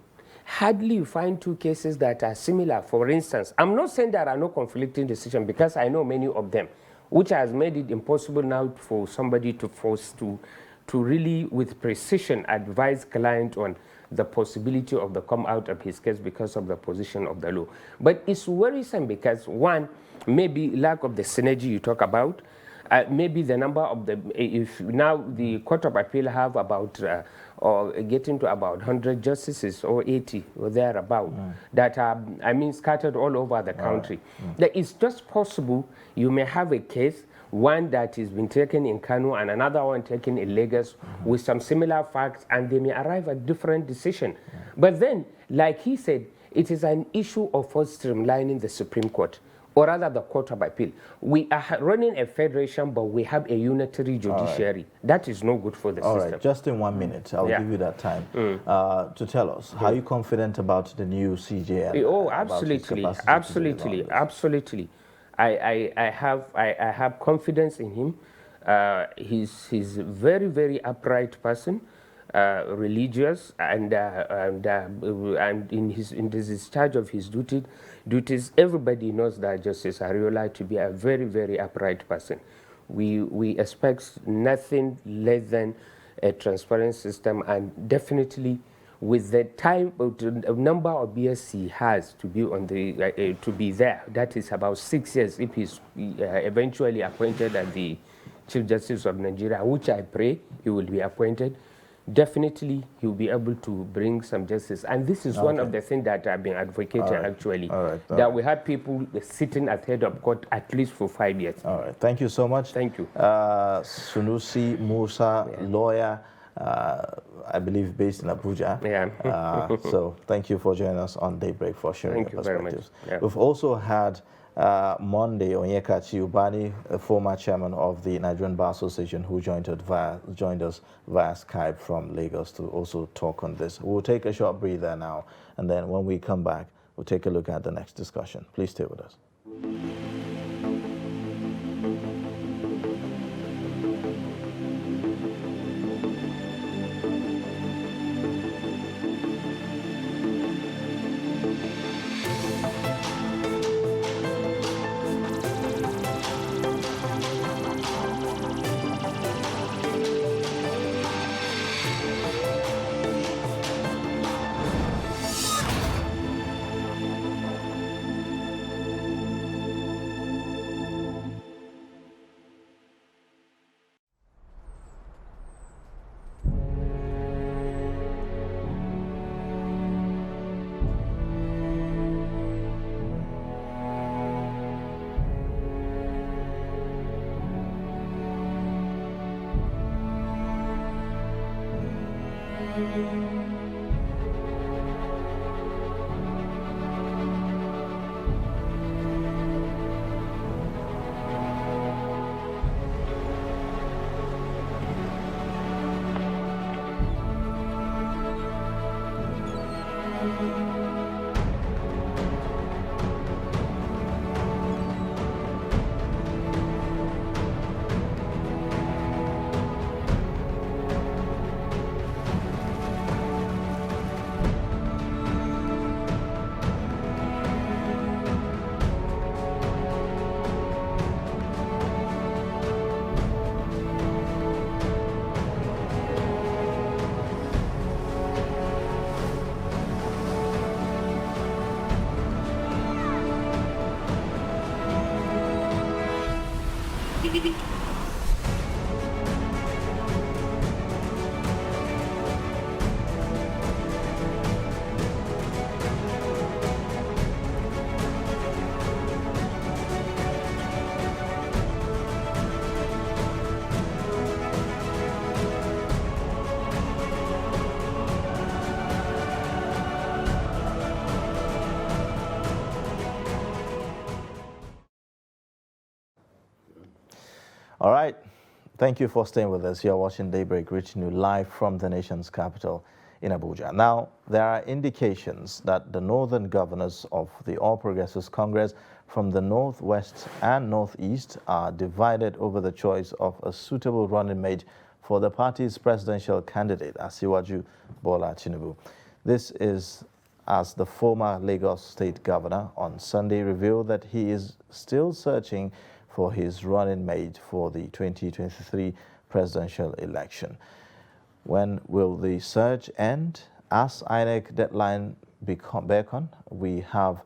Hardly you find two cases that are similar. For instance, I'm not saying there are no conflicting decisions because I know many of them, which has made it impossible now for somebody to force to really, with precision, advise client on the possibility of the come out of his case because of the position of the law. But it's worrisome because, one, maybe lack of the synergy you talk about, maybe the number of the, if now the Court of Appeal have about, or getting to about 100 justices or 80 or thereabout that are, I mean, scattered all over the country. That it's just possible you may have a case, one that has been taken in Kano and another one taken in Lagos with some similar facts, and they may arrive at different decision. But then, like he said, it is an issue of us streamlining the Supreme Court, or rather the Court of Appeal. We are running a federation, but we have a unitary judiciary. That is no good for the system. All right, just in 1 minute, I'll give you that time to tell us, are you confident about the new CJN? Oh, absolutely, absolutely. I have confidence in him. He's a very, very upright person, religious, and in his discharge of his duties, everybody knows that Justice Ariola to be a very, very upright person. We expect nothing less than a transparent system, and definitely with the time, the number of years he has to be on the to be there, that is about 6 years if he's eventually appointed as the Chief Justice of Nigeria, which I pray he will be appointed. Definitely he will be able to bring some justice, and this is one of the things that I've been advocating actually, that we have people sitting at head of court at least for 5 years. All right, thank you so much. Thank you. Sunusi Musa, lawyer, I believe based in Abuja. So thank you for joining us on Daybreak for sharing your perspectives. We've also had Monday Onyeka Ubani, a former chairman of the Nigerian Bar Association, who joined us via Skype from Lagos to also talk on this. We'll take a short breather now, and then when we come back, we'll take a look at the next discussion. Please stay with us. All right, Thank you for staying with us. You're watching Daybreak, reaching you live from the nation's capital in Abuja. Now, there are indications that the northern governors of the All Progressives Congress from the northwest and northeast are divided over the choice of a suitable running mate for the party's presidential candidate, Asiwaju Bola Tinubu. This is as the former Lagos State governor on Sunday revealed that he is still searching for his running mate for the 2023 presidential election. When will the search end? As INEC deadline beckon, we have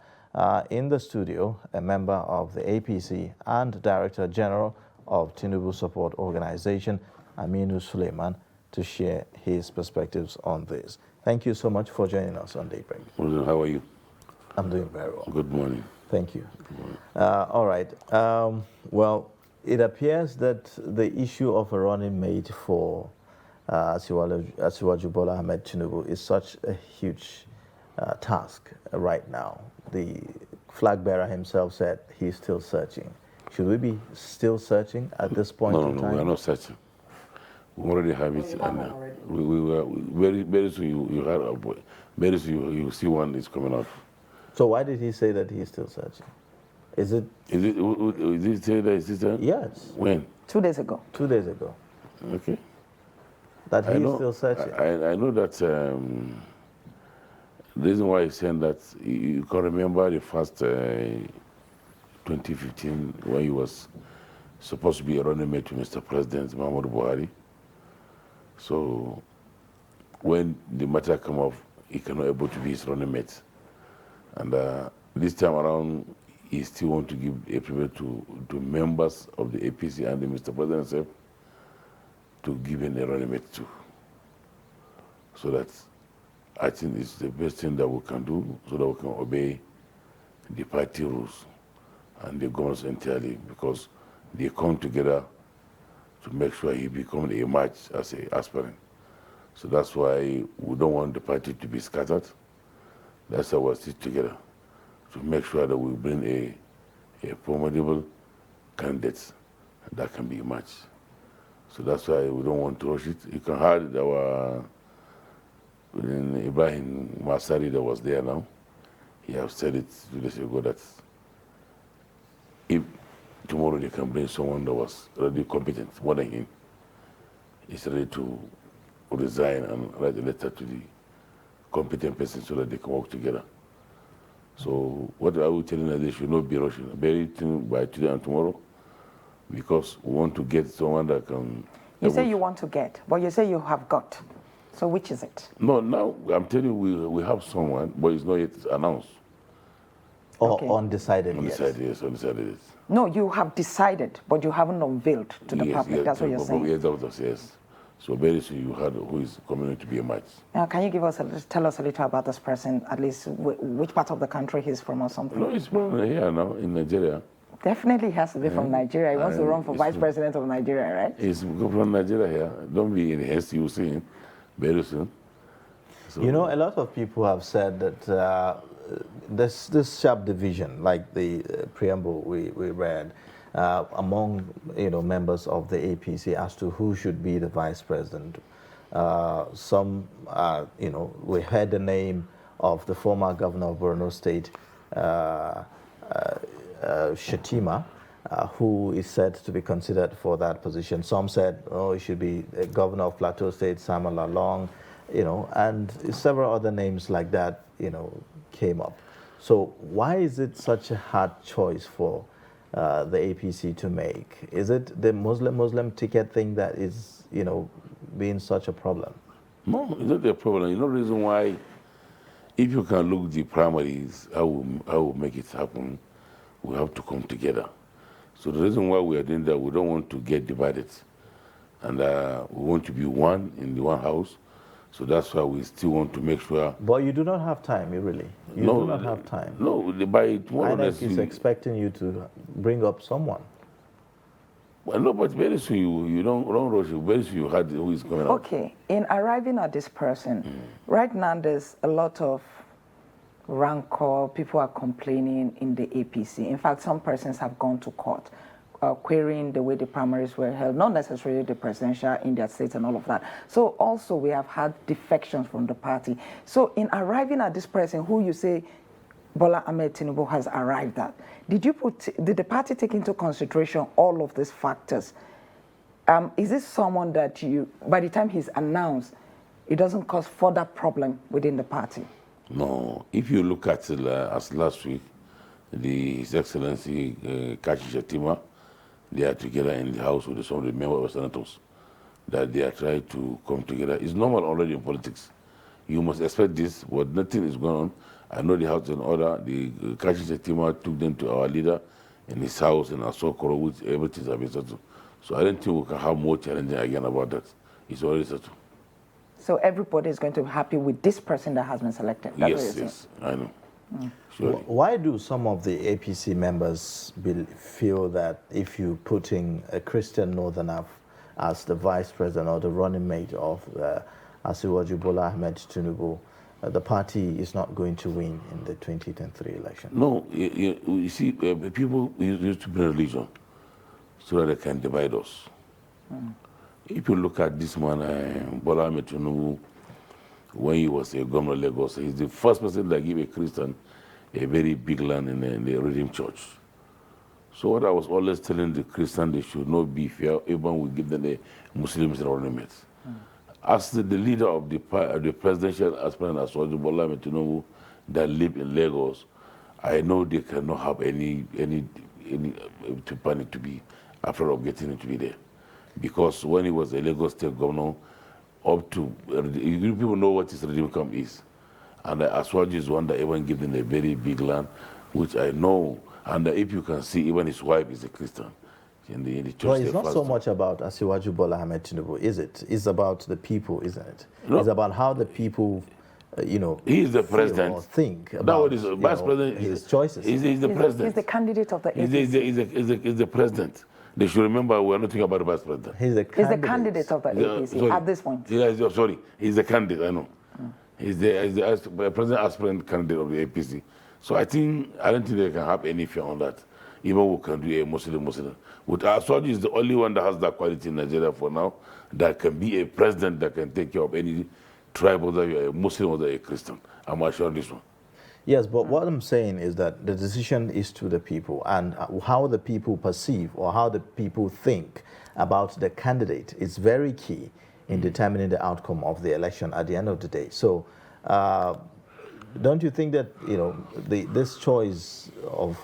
in the studio a member of the APC and Director General of Tinubu Support Organization, Aminu Suleiman, to share his perspectives on this. Thank you so much for joining us on Daybreak. How are you? I'm doing very well. Good morning. Thank you. All right. Well, it appears that the issue of a running mate for Asiwaju Bola Ahmed Tinubu is such a huge task right now. The flag bearer himself said he's still searching. Should we be still searching at this point in time? No, we are not searching. We already have it, and we were very soon you heard very soon you see one is coming out. So why did he say that he's still searching? Is it? Did he say that he's still? Yes. When? 2 days ago. 2 days ago. Okay. That he's still searching. I know that the reason why he's saying that, you can remember the first 2015 when he was supposed to be a running mate to Mr. President Muhammadu Buhari. So when the matter come up, he cannot able to be his running mate. And this time around, he still want to give a privilege to members of the APC and the Mr. President himself to give him a running mate too. So that I think it's the best thing that we can do so that we can obey the party rules and the governors entirely, because they come together to make sure he becomes a match as an aspirant. So that's why we don't want the party to be scattered. That's why we sit together to make sure that we bring a formidable candidate that can be a match. So that's why we don't want to rush it. You can hear our Ibrahim Masari that was there now. He has said it 2 days ago that if tomorrow they can bring someone that was already competent, more than him, he's ready to resign and write a letter to the competent person so that they can work together. So what I will telling them, they should not be rushing. Very soon by today and tomorrow, because we want to get someone that can... You say you want to get, but you say you have got. So which is it? No, now I'm telling you we have someone, but it's not yet announced. Or undecided yet? Undecided, yes, undecided, yes. No, you have decided, but you haven't unveiled to the public. Yes, that's what you're saying. Yes, that was, yes. So very soon you heard who is coming to be a match. Now, can you tell us a little about this person, at least which part of the country he's from or something? No, he's from here now, in Nigeria. Definitely has to be from Nigeria. He wants to run for vice president of Nigeria, right? He's from Nigeria here. Don't be in haste, you'll see him very soon. So, you know, a lot of people have said that this sharp division, like the preamble we read, among members of the APC as to who should be the vice president. Some, we heard the name of the former governor of Borno State, Shetima, who is said to be considered for that position. Some said, oh, it should be the governor of Plateau State, Samuel Lalong, and several other names like that, came up. So why is it such a hard choice for the APC to make? Is it the Muslim ticket thing that is, being such a problem? No, it's not a problem. You know the reason why? If you can look the primaries, how we make it happen, we have to come together. So the reason why we are doing that, we don't want to get divided. And we want to be one in the one house. So that's why we still want to make sure. But you do not have time, really. You do not have time. No, by tomorrow. INEC is expecting you to bring up someone. Well, no, but very soon you don't rush. Very soon you heard who is coming out. Okay, in arriving at this person, right now there's a lot of rancor. People are complaining in the APC. In fact, some persons have gone to court. querying the way the primaries were held, not necessarily the presidential in their states and all of that. So also we have had defections from the party. So in arriving at this person who you say Bola Ahmed Tinubu has arrived at, did the party take into consideration all of these factors? Is this someone that by the time he's announced, it doesn't cause further problem within the party? No. If you look at as last week, His Excellency Kachi Shatima, they are together in the house with some of the members of senators, that they are trying to come together. It's normal already in politics. You must expect this, but nothing is going on. I know the house is in order. The Kachi Shatima took them to our leader in his house in Asokoro, which everything has been settled. So I don't think we can have more challenging again about that. It's already settled. So everybody is going to be happy with this person that has been selected? That's yes, I know. Surely. Why do some of the APC members feel that if you putting a Christian Northerner as the vice president or the running mate of Asiwaju Bola Ahmed Tinubu, the party is not going to win in the 2023 election? No, you see, people used to bring religion so that they can divide us. If you look at this man, Bola Ahmed Tinubu, when he was a governor of Lagos, he's the first person that gave a Christian a very big land in the Redeemed Church. So what I was always telling the Christians, they should not be fair, even we give them the Muslims ornaments. As the leader of the presidential aspirant, Asiwaju Bola Ahmed Tinubu, that live in Lagos, I know they cannot have any to panic to be afraid of getting him to be there. Because when he was a Lagos state governor, up to, people know what his redeem camp is. And Asiwaju is one that even gave them a very big land, which I know. And if you can see, even his wife is a Christian. In the church. Well, it's not so much about Asiwaju Bola Ahmed Tinubu, is it? It's about the people, isn't it? No. It's about how the people, he is the president. Or think about vice president, his choices. He's the president. He's the candidate of the APC. He's the president. They should remember we're not talking about the vice president. He's the candidate of the APC at this point. Sorry, he's the candidate, I know. He's the president aspirant candidate of the APC. So I don't think they can have any fear on that. Even we can do a Muslim. But Asiwaju is the only one that has that quality in Nigeria for now, that can be a president that can take care of any tribe, whether you're a Muslim or a Christian. I'm sure this one. Yes, but what I'm saying is that the decision is to the people, and how the people perceive or how the people think about the candidate is very key in determining the outcome of the election at the end of the day. So don't you think that, this choice of,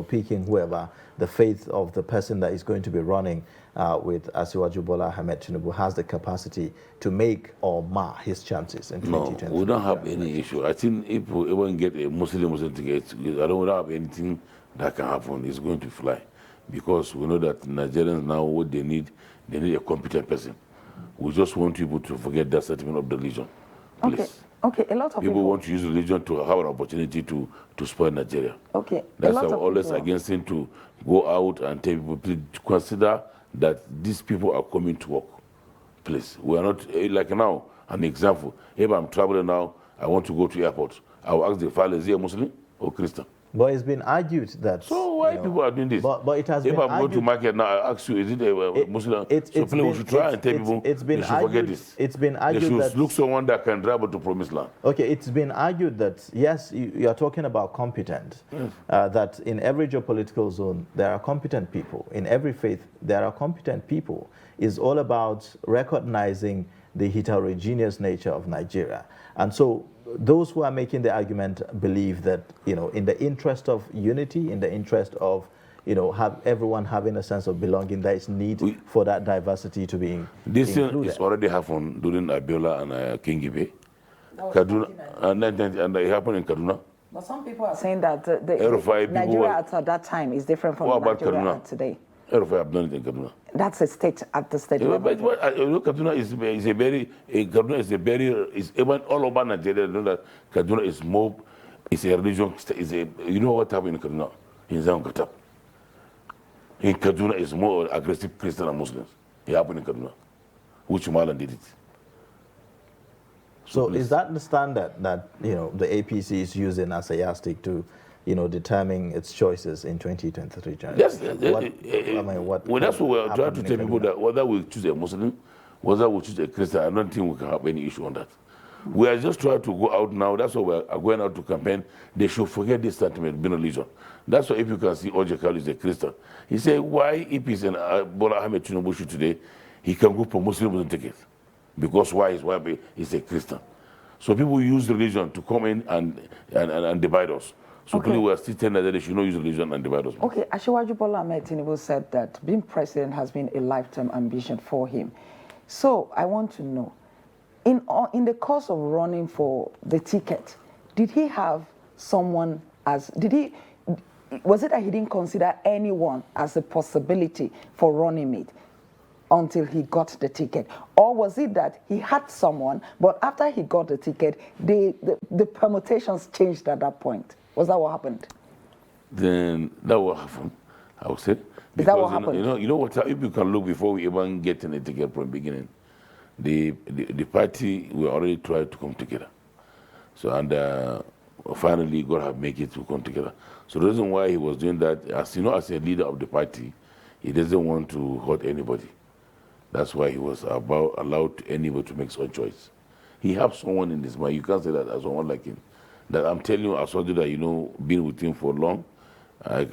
picking whoever, the faith of the person that is going to be running with Asiwaju Bola Ahmed Tinubu has the capacity to make or mar his chances in 2020? No, we don't have any issue. I think if we even get a Muslim ticket, I don't have anything that can happen. It's going to fly. Because we know that Nigerians now, what they need a competent person. We just want people to forget that sentiment of religion. Please. Okay, a lot of people want to use religion to have an opportunity to spoil Nigeria. Okay. That's why we're always against him to go out and tell people, please consider that these people are coming to work. Please. We are not, like now, an example. If I'm traveling now, I want to go to airport. I will ask the father, is he a Muslim or Christian? But it's been argued that... So why people are doing this? But it has if been I'm going to market now, I ask you, is it a Muslim? So please, we should try and tell people they should forget this. It's been argued they should that... look someone that can travel to promised land. Okay, it's been argued that, yes, you are talking about competent, yes. That in every geopolitical zone, there are competent people. In every faith, there are competent people. It's all about recognizing the heterogeneous nature of Nigeria. And so those who are making the argument believe that, in the interest of unity, in the interest of, have everyone having a sense of belonging, there is need for that diversity to be included. This thing is already happened during Abiola and King Ibe. Kaduna, and it happened in Kaduna. But some people are saying that Nigeria at that time is different from Nigeria today. I've done it in Kaduna. That's a state at the state level. But Kaduna is even all over Nigeria. You know that Kaduna is more, it's a religion. You know what happened in Kaduna? In Zangatab. In Kaduna is more aggressive Christian and Muslims. It happened in Kaduna, which Malan did it. So is that the standard that the APC is using as a yardstick to determine its choices in 2023 January? That's well, that's what we're trying to tell people, that whether we choose a Muslim, whether we choose a Christian, I don't think we can have any issue on that. We are just trying to go out now. That's why we are going out to campaign. They should forget this sentiment, being religion. That's why if you can see Ojekal is a Christian. He said, why if he's in Bola Ahmed Tinubu today, he can go for Muslim ticket? Because why his wife is a Christian. So people use religion to come in and divide us. So people were still telling that they should not use religion and divide us. Okay, Asiwaju Bola Ahmed Tinubu said that being president has been a lifetime ambition for him. So I want to know, in the course of running for the ticket, did he have someone was it that he didn't consider anyone as a possibility for running it until he got the ticket? Or was it that he had someone, but after he got the ticket, the permutations changed at that point? Was that what happened? Then that what happened, I would say. Is that what happened? You know what, if you can look before we even get in the ticket from the beginning, the party, we already tried to come together. So, and finally, God have make it to come together. So the reason why he was doing that, as as a leader of the party, he doesn't want to hurt anybody. That's why he was allowed anybody to make his own choice. He has someone in his mind. You can't say that as someone like him. That I'm telling you, as well that been with him for long, I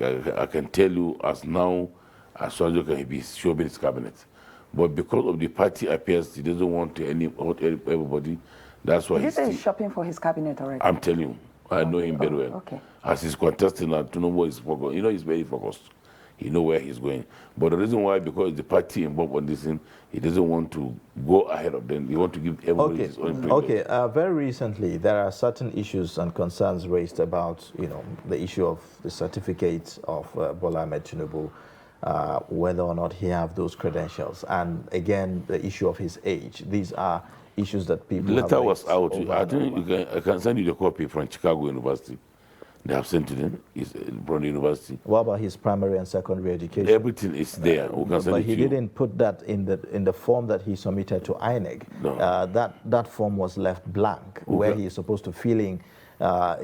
can tell you as now, as well can be sure in his cabinet. But because of the party appears, he doesn't want to everybody. That's why Did you say he's shopping for his cabinet already? I'm telling you, I know him very well. Okay. As he's contesting now, to know what he's focused. He's very focused. He knows where he's going. But the reason why, because the party involved on this thing, he doesn't want to go ahead of them. He wants to give everybody his own privilege. Okay, very recently, there are certain issues and concerns raised about, the issue of the certificate of Bola Ahmed Tinubu, whether or not he have those credentials. And again, the issue of his age. These are issues that people The letter have was out. I think over. I can send you the copy from Chicago University. They have sent to them. It's from the university. What about his primary and secondary education? Everything is there. We can send but it he to you. didn't put that in the form that he submitted to INEC. No. That form was left blank, where he is supposed to fill in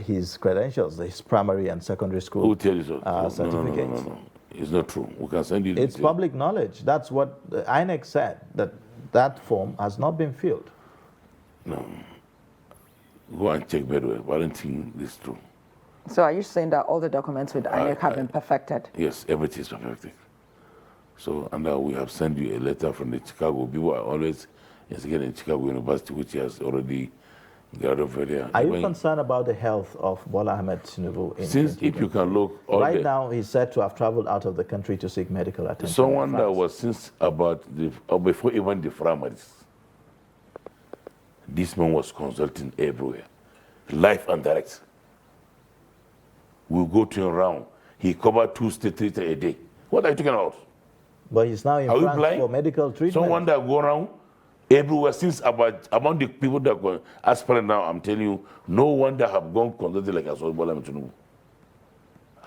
his credentials, his primary and secondary school Who tell you so? certificates. No. It's not true. We can send you. It's public knowledge. That's what the INEC said, that form has not been filled. No. Go and check very well. I don't think this is true. So are you saying that all the documents with INEC have been perfected? Yes, everything is perfected. So, and we have sent you a letter from the Chicago. People are always in Chicago University, which has already got over there. Are you concerned about the health of Bola Ahmed Tinubu? Since, if you can look... Right now, he's said to have traveled out of the country to seek medical attention. Someone that was since about, before even the primaries, this man was consulting everywhere, live and direct. We'll go to him around. He covered 2 states a day. What are you talking about? But he's now in France for medical treatment. Someone that go around everywhere since among the people that go aspirant now, I'm telling you, no one that have gone consulted like Aswad Bola Ahmed Tinubu.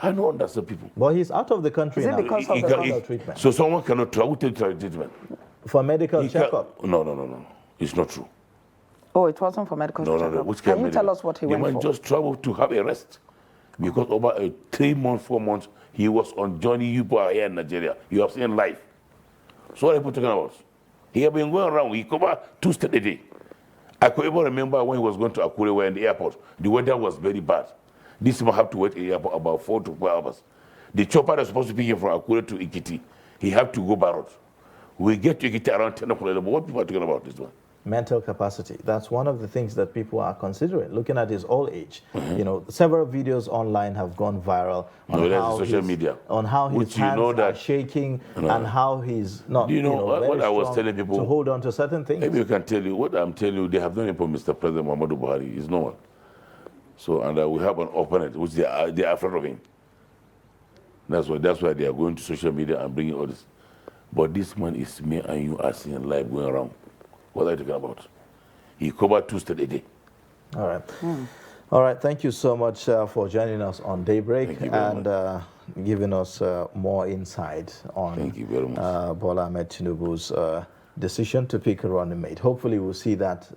I don't understand people. But he's out of the country now. Because of the medical treatment? So someone cannot travel to treatment. For medical checkup? No. It's not true. Oh, it wasn't for medical checkup? No. Which Can you tell us what he went for? The man just traveled to have a rest. Because over 3 months, 4 months, he was on journey. You are here in Nigeria. You have seen life. So what are you talking about? He had been going around. He covered 2 states a day. I could even remember when he was going to Akure, where in the airport, the weather was very bad. This man had to wait in the airport about 4 to 4 hours. The chopper was supposed to pick him from Akure to Ikiti. He had to go by road. We get to Ikiti around 10 o'clock. What people are talking about this one? Mental capacity. That's one of the things that people are considering, looking at his old age. Several videos online have gone viral on social media, on how his hands are shaking and how he's not. What I was telling people to hold on to certain things. Maybe you can tell you what I'm telling you. They have done it for Mr. President Muhammadu Buhari. He's no one. So we have an opponent which they are afraid of him. That's why they are going to social media and bringing all this. But this man is me and you are seeing live going around. What are you talking about? He covered 2 states a day. All right. All right. Thank you so much for joining us on Daybreak and giving us more insight on Thank you very much. Bola Ahmed Tinubu's decision to pick a running mate. Hopefully, we'll see that.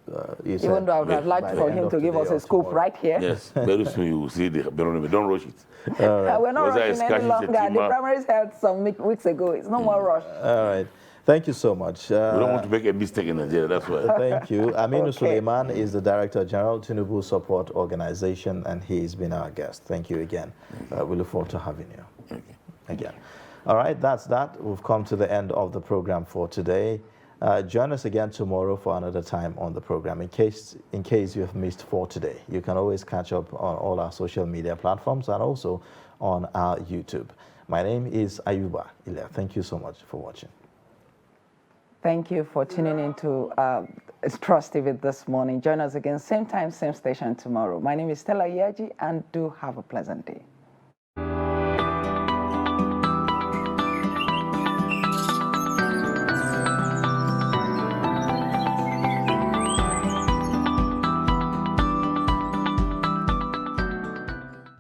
Even though I would have liked for him to give us a scoop right here. Yes, very soon you will see the running mate. Don't rush it. We're not rushing any longer. The primaries held some weeks ago. It's no more rush. All right. Thank you so much. We don't want to make a mistake in Nigeria, that's why. Thank you. Aminu Suleiman is the Director General, Tinubu Support Organization, and he's been our guest. Thank you again. We look forward to having you again. All right, that's that. We've come to the end of the program for today. Join us again tomorrow for another time on the program. In case you have missed for today, you can always catch up on all our social media platforms and also on our YouTube. My name is Ayuba Ilya. Thank you so much for watching. Thank you for tuning in to Trust TV this morning. Join us again, same time, same station tomorrow. My name is Stella Yaji, and do have a pleasant day.